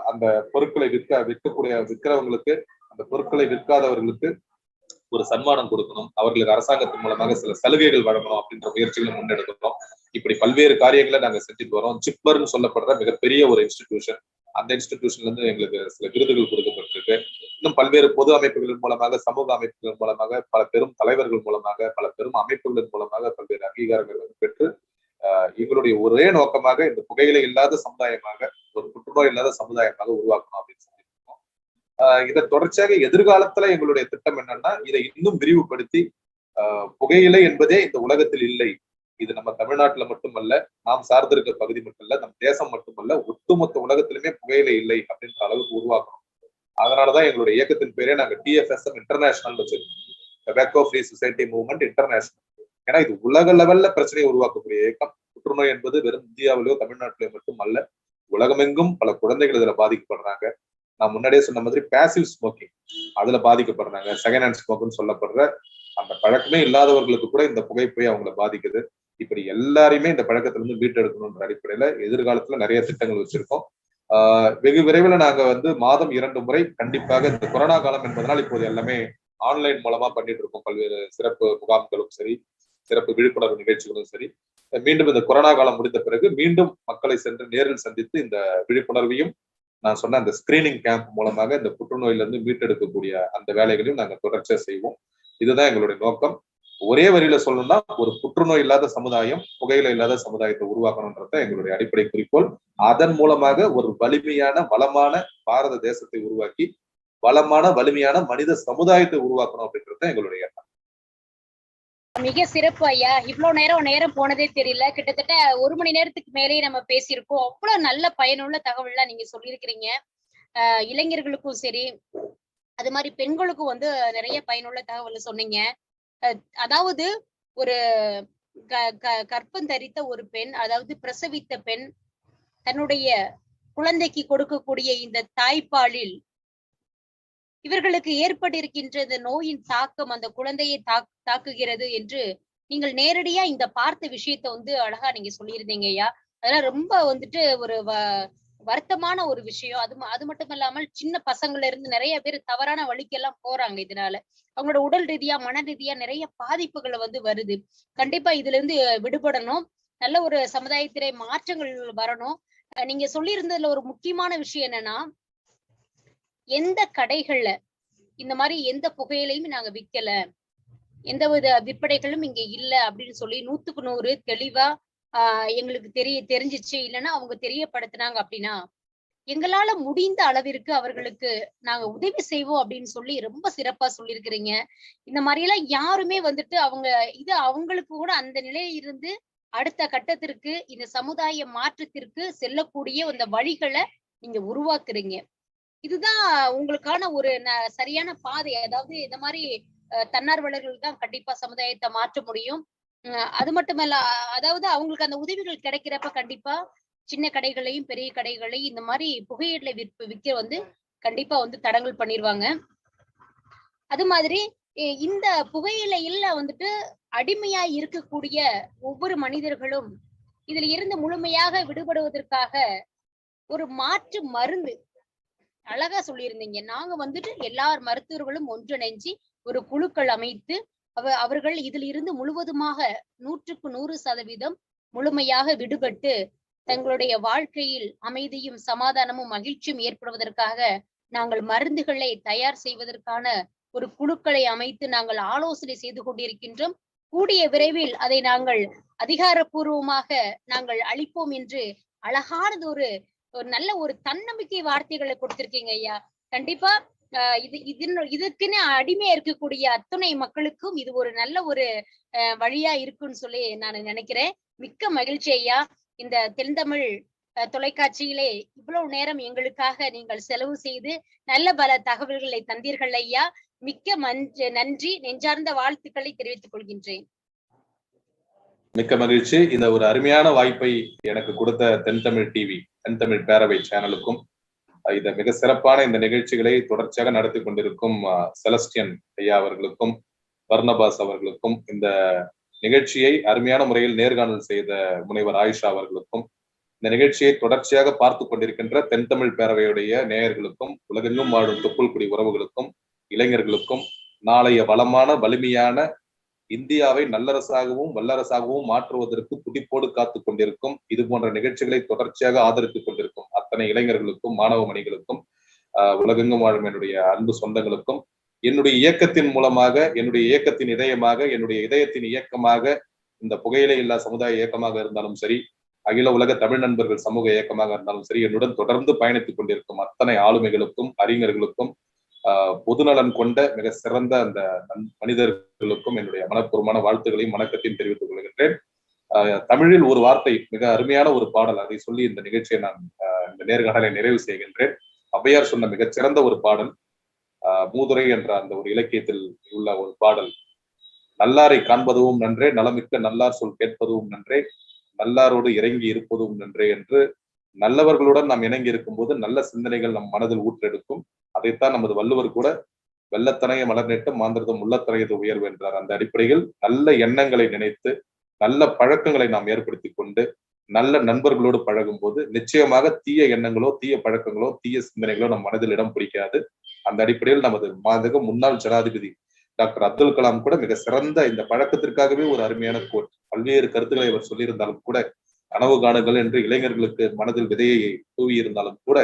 C: அந்த பொருட்களை விற்கிறவங்களுக்கு, அந்த பொருட்களை விற்காதவர்களுக்கு ஒரு சன்மானம் கொடுக்கணும், அவர்களுக்கு அரசாங்கத்தின் மூலமாக சில சலுகைகள் வழங்கணும் அப்படின்ற முயற்சிகளை முன்னெடுக்கிறோம். இப்படி பல்வேறு காரியங்களை நாங்க செஞ்சுட்டு வரோம். ஜிப்மர்னு சொல்லப்படுற மிகப்பெரிய ஒரு இன்ஸ்டிடியூஷன், அந்த இன்ஸ்டிடியூஷன்ல இருந்து எங்களுக்கு சில விருதுகள் கொடுக்கப்பட்டிருக்கு. இன்னும் பல்வேறு பொது அமைப்புகளின் மூலமாக, சமூக அமைப்புகள் மூலமாக, பல பெரும் தலைவர்கள் மூலமாக, பல பெரும் அமைப்புகளின் மூலமாக பல்வேறு அங்கீகாரங்கள் பெற்று எங்களுடைய ஒரே நோக்கமாக இந்த புகையிலை இல்லாத சமுதாயமாக, ஒரு புற்றுநோய் இல்லாத சமுதாயமாக உருவாக்கணும் அப்படின்னு சொல்லியிருக்கோம். இதை தொடர்ச்சியாக எதிர்காலத்துல எங்களுடைய திட்டம் என்னன்னா, இதை இன்னும் விரிவுபடுத்தி புகையிலை என்பதே இந்த உலகத்தில் இல்லை, இது நம்ம தமிழ்நாட்டுல மட்டுமல்ல, நாம் சார்ந்திருக்க பகுதி மட்டுமல்ல, நம் தேசம் மட்டுமல்ல, ஒட்டுமொத்த உலகத்திலுமே புகையிலை இல்லை அப்படின்ற அளவுக்கு உருவாக்கணும். அதனாலதான் எங்களுடைய இயக்கத்தின் பேரே நாங்க TFSM இன்டர்நேஷனல் வச்சிருக்கோம், tobacco free society movement international. ஏன்னா இது உலக லெவல்ல பிரச்சனையை உருவாக்கக்கூடிய இயக்கம். புற்றுநோய் என்பது வெறும் இந்தியாவிலோ தமிழ்நாட்டிலோ மட்டும் அல்ல, உலகமெங்கும் பல குழந்தைகள் இதுல பாதிக்கப்படுறாங்க. நான் முன்னாடியே சொன்ன மாதிரி பேசிவ் ஸ்மோக்கிங் அதுல பாதிக்கப்படுறாங்க. செகண்ட் ஹேண்ட் ஸ்மோக்னு சொல்லப்படுற அந்த பழக்கமே இல்லாதவர்களுக்கு கூட இந்த புகைப்பை அவங்களை பாதிக்குது. இப்படி எல்லாரையுமே இந்த பழக்கத்திலிருந்து மீட்டெடுக்கணும்ன்ற அடிப்படையில எதிர்காலத்துல நிறைய திட்டங்கள் வச்சிருக்கோம். வெகு விரைவில் நாங்க வந்து மாதம் 2 முறை கண்டிப்பாக, இந்த கொரோனா காலம் என்பதனால் இப்போது எல்லாமே ஆன்லைன் மூலமா பண்ணிட்டு இருக்கோம். பல்வேறு சிறப்பு முகாம்களும் சரி, சிறப்பு விழிப்புணர்வு நிகழ்ச்சிகளும் சரி. மீண்டும் இந்த கொரோனா காலம் முடிந்த பிறகு மீண்டும் மக்களை சென்று நேரில் சந்தித்து இந்த விழிப்புணர்வையும், நான் சொன்ன அந்த ஸ்கிரீனிங் கேம்ப் மூலமாக இந்த புற்றுநோயிலிருந்து மீட்டெடுக்கக்கூடிய அந்த வேலைகளையும் நாங்க தொடர்ச்சியா செய்வோம். இதுதான் எங்களுடைய நோக்கம். ஒரே வரியில சொல்லணும்னா, ஒரு புற்றுநோய் இல்லாத சமுதாயம், புகையிலை இல்லாத சமுதாயத்தை உருவாக்கணும்ன்றத எங்களுடைய அடிப்படை குறிக்கோள். அதன் மூலமாக ஒரு வலிமையான, வளமான பாரத தேசத்தை உருவாக்கி வளமான, வலிமையான மனித சமுதாயத்தை உருவாக்கணும் அப்படின்றது எங்களுடைய எண்ணம்.
D: மிக சிறப்பு ஐயா. இவ்வளவு நேரம் போனதே தெரியல. கிட்டத்தட்ட 1 மணி நேரத்துக்கு மேலேயே நம்ம பேசியிருக்கோம். அவ்வளவு நல்ல பயனுள்ள தகவல்லாம் நீங்க சொல்லியிருக்கிறீங்க. இளைஞர்களுக்கும் சரி, அது மாதிரி பெண்களுக்கும் வந்து நிறைய பயனுள்ள தகவல் சொன்னீங்க. அதாவது ஒரு கர்ப்பம் தரித்த ஒரு பெண், அதாவது பிரசவித்த பெண் தன்னுடைய குழந்தைக்கு கொடுக்கக்கூடிய இந்த தாய்ப்பாலில் இவர்களுக்கு ஏற்பட்டிருக்கின்ற இந்த நோயின் தாக்கம் அந்த குழந்தையை தாக்குகிறது என்று நீங்கள் நேரடியா இந்த பார்த்த விஷயத்த வந்து அழகா நீங்க சொல்லியிருந்தீங்க ஐயா. அதெல்லாம் ரொம்ப வந்துட்டு ஒரு வருத்தமான ஒரு விஷயம். அது மட்டும் இல்லாமல் சின்ன பசங்கள்ல இருந்து நிறைய பேர் தவறான வழிக்கெல்லாம் போறாங்க. இதனால அவங்களோட உடல் ரீதியா, மன ரீதியா நிறைய பாதிப்புகளை வந்து வருது. கண்டிப்பா இதுல இருந்து விடுபடணும். நல்ல ஒரு சமுதாயத்திலே மாற்றங்கள் வரணும். நீங்க சொல்லியிருந்ததுல ஒரு முக்கியமான விஷயம் என்னன்னா, எந்த கடைகள்ல இந்த மாதிரி எந்த புகையிலையும் நாங்க விற்கல, எந்த வித விற்பனைகளும் இங்க இல்ல அப்படின்னு சொல்லி 100க்கு 100 தெளிவா எங்களுக்கு தெரிஞ்சிச்சு. இல்லைன்னா அவங்க தெரியப்படுத்தினாங்க அப்படின்னா, எங்களால முடிந்த அளவிற்கு அவர்களுக்கு நாங்க உதவி செய்வோம் அப்படின்னு சொல்லி ரொம்ப சிறப்பா சொல்லியிருக்கிறீங்க. இந்த மாதிரி எல்லாம் யாருமே வந்துட்டு அவங்களுக்கு கூட அந்த நிலையிலிருந்து அடுத்த கட்டத்திற்கு, இந்த சமுதாய மாற்றத்திற்கு செல்லக்கூடிய அந்த வழிகளை நீங்க உருவாக்குறீங்க. இதுதான் உங்களுக்கான ஒரு சரியான பாதை. அதாவது இந்த மாதிரி தன்னார்வலர்கள் தான் கண்டிப்பா சமுதாயத்தை மாற்ற முடியும். அது மட்டுமல்ல, அதாவது அவங்களுக்கு அந்த உதவிகள் கிடைக்கிறப்ப கண்டிப்பா சின்ன கடைகளையும் பெரிய கடைகளையும் இந்த மாதிரி புகையிலை விற்க வந்து கண்டிப்பா வந்து தடங்கல் பண்ணிருவாங்க. அது மாதிரி இந்த புகையிலையில வந்துட்டு அடிமையா இருக்கக்கூடிய ஒவ்வொரு மனிதர்களும் இதுல இருந்து முழுமையாக விடுபடுவதற்காக ஒரு மாற்று மருந்து அழகா சொல்லியிருந்தீங்க. நாங்க வந்துட்டு எல்லார் மருத்துவர்களும் ஒன்றிணைஞ்சு ஒரு குழுக்கள் அமைத்து அவர்கள் இதில் இருந்து முழுவதுமாக 100% முழுமையாக விடுபட்டு தங்களுடைய வாழ்க்கையில் அமைதியும் சமாதானமும் மகிழ்ச்சியும் ஏற்படுவதற்காக நாங்கள் மருந்துகளை தயார் செய்வதற்கான ஒரு குழுக்களை அமைத்து நாங்கள் ஆலோசனை செய்து கொண்டிருக்கின்றோம். கூடிய விரைவில் அதை நாங்கள் அதிகாரப்பூர்வமாக நாங்கள் அளிப்போம் என்று அழகானது ஒரு நல்ல ஒரு தன்னம்பிக்கை வார்த்தைகளை கொடுத்திருக்கீங்க ஐயா. கண்டிப்பா இதுக்குன்னு அடிமையா இருக்கக்கூடிய அத்துணை மக்களுக்கும் இது ஒரு நல்ல ஒரு வழியா இருக்குன்னு சொல்லி நான் நினைக்கிறேன். மிக்க மகிழ்ச்சி ஐயா. இந்த தென்தமிழ் தொலைக்காட்சியிலே இவ்வளவு நேரம் எங்களுக்காக நீங்கள் செலவு செய்து நல்ல பல தகவல்களை தந்தீர்கள் ஐயா. மிக்க நன்றி. நெஞ்சார்ந்த வாழ்த்துக்களை தெரிவித்துக் கொள்கின்றேன்.
C: மிக்க மகிழ்ச்சி. இந்த ஒரு அருமையான வாய்ப்பை எனக்கு கொடுத்த தென்தமிழ் டிவி, தென்தமிழ் பேரவை சேனலுக்கும், இத மிக சிறப்பான இந்த நிகழ்ச்சிகளை தொடர்ச்சியாக நடத்தி கொண்டிருக்கும் செலஸ்டியன் ஐயா அவர்களுக்கும், பர்னபாஸ் அவர்களுக்கும், இந்த நிகழ்ச்சியை அருமையான முறையில் நேர்காணல் செய்த முனைவர் ஆயிஷா அவர்களுக்கும், இந்த நிகழ்ச்சியை தொடர்ச்சியாக பார்த்து கொண்டிருக்கின்ற தென்தமிழ் பேரவையுடைய நேயர்களுக்கும், உலகெங்கும் வாழும் தொப்புள்குடி உறவுகளுக்கும், இளைஞர்களுக்கும், நாளைய வளமான வலிமையான இந்தியாவை நல்லரசாகவும் வல்லரசாகவும் மாற்றுவதற்கு துடிப்போடு காத்து கொண்டிருக்கும், இது போன்ற நிகழ்ச்சிகளை தொடர்ச்சியாக ஆதரித்துக் கொண்டிருக்கும் அத்தனை இளைஞர்களுக்கும், மாணவ மணிகளுக்கும், உலகெங்கும் வாழும் என்னுடைய அன்பு சொந்தங்களுக்கும், என்னுடைய இயக்கத்தின் மூலமாக, என்னுடைய இயக்கத்தின் இதயமாக, என்னுடைய இதயத்தின் இயக்கமாக இந்த புகையிலை இல்லா சமுதாய இயக்கமாக இருந்தாலும் சரி, அகில உலக தமிழ் நண்பர்கள் சமூக இயக்கமாக இருந்தாலும் சரி, என்னுடன் தொடர்ந்து பயணித்துக் கொண்டிருக்கும் அத்தனை ஆளுமைகளுக்கும், அறிஞர்களுக்கும், பொதுநலன் கொண்ட மிக சிறந்த அந்த மனிதர்களுக்கும் என்னுடைய மனப்பூர்வமான வாழ்த்துக்களையும் வணக்கத்தையும் தெரிவித்துக் கொள்கின்றேன். தமிழில் ஒரு வார்த்தை, மிக அருமையான ஒரு பாடல், அதை சொல்லி இந்த நிகழ்ச்சியை நான் இந்த நேர்காணலை நிறைவு செய்கின்றேன். ஔவையார் சொன்ன மிகச்சிறந்த ஒரு பாடல், மூதுரை என்ற அந்த ஒரு இலக்கியத்தில் உள்ள ஒரு பாடல். நல்லாரை காண்பதும் நன்றே, நலமிக்க நல்லார் சொல் கேட்பதும் நன்றே, நல்லாரோடு இறங்கி இருப்பதும் நன்றே என்று நல்லவர்களுடன் நாம் இணங்கி இருக்கும் போது நல்ல சிந்தனைகள் நம் மனதில் ஊற்றெடுக்கும். அதைத்தான் நமது வள்ளுவர் கூட வெள்ளத்தனைய மலர் நட்டு மாந்திரதம் உள்ளத்தனையது உயர்வு என்றார். அந்த அடிப்படையில் நல்ல எண்ணங்களை நினைத்து நல்ல பழக்கங்களை நாம் ஏற்படுத்தி கொண்டு நல்ல நண்பர்களோடு பழகும் போது நிச்சயமாக தீய எண்ணங்களோ, தீய பழக்கங்களோ, தீய சிந்தனைகளோ நம் மனதில் இடம் பிடிக்காது. அந்த அடிப்படையில் நமது முன்னாள் ஜனாதிபதி டாக்டர் அப்துல் கலாம் கூட மிக சிறந்த இந்த பழக்கத்திற்காகவே ஒரு அருமையான கோட், பல்வேறு கருத்துக்களை அவர் சொல்லியிருந்தாலும் கூட, கனவு காணுங்கள் என்று இளைஞர்களுக்கு மனதில் விதையை தூவி இருந்தாலும் கூட,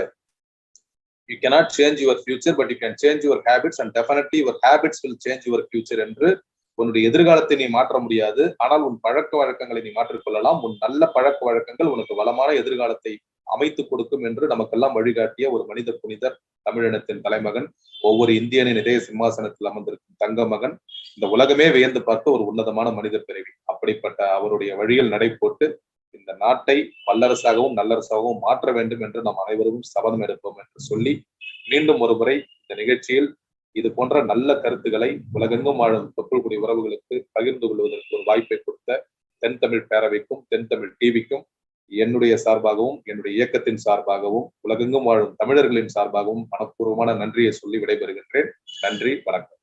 C: you cannot change your future but you can change your habits and definitely your habits will change your future என்று உன்னுடைய எதிர்காலத்தை நீ மாற்ற முடியாது, ஆனால் உன் பழக்க வழக்கங்களை நீ மாற்றிக்கொள்ளலாம். உன் நல்ல பழக்க வழக்கங்கள் உனக்கு வளமான எதிர்காலத்தை அமைத்துக் கொடுக்கும் என்று நமக்கெல்லாம் வழிகாட்டிய ஒரு மனித புனிதர், தமிழினத்தின் தலைமகன், ஒவ்வொரு இந்தியனின் இதய சிம்மாசனத்தில் அமர்ந்திருக்கும் தங்க மகன், இந்த உலகமே வியந்து பார்த்த ஒரு உன்னதமான மனித பிறவி. அப்படிப்பட்ட அவருடைய வழியில் நடை போட்டு இந்த நாட்டை வல்லரசாகவும் நல்லரசாகவும் மாற்ற வேண்டும் என்று நாம் அனைவரும் சபதம் எடுப்போம் என்று சொல்லி, மீண்டும் ஒரு முறை இந்த நிகழ்ச்சியில் இது போன்ற நல்ல கருத்துக்களை உலகெங்கும் வாழும் தொப்புள்குடி உறவுகளுக்கு பகிர்ந்து கொள்வதற்கு ஒரு வாய்ப்பை கொடுத்த தென்தமிழ் பேரவைக்கும், தென்தமிழ் டிவிக்கும் என்னுடைய சார்பாகவும், என்னுடைய இயக்கத்தின் சார்பாகவும், உலகெங்கும் வாழும் தமிழர்களின் சார்பாகவும் மனப்பூர்வமான நன்றியை சொல்லி விடைபெறுகின்றேன். நன்றி, வணக்கம்.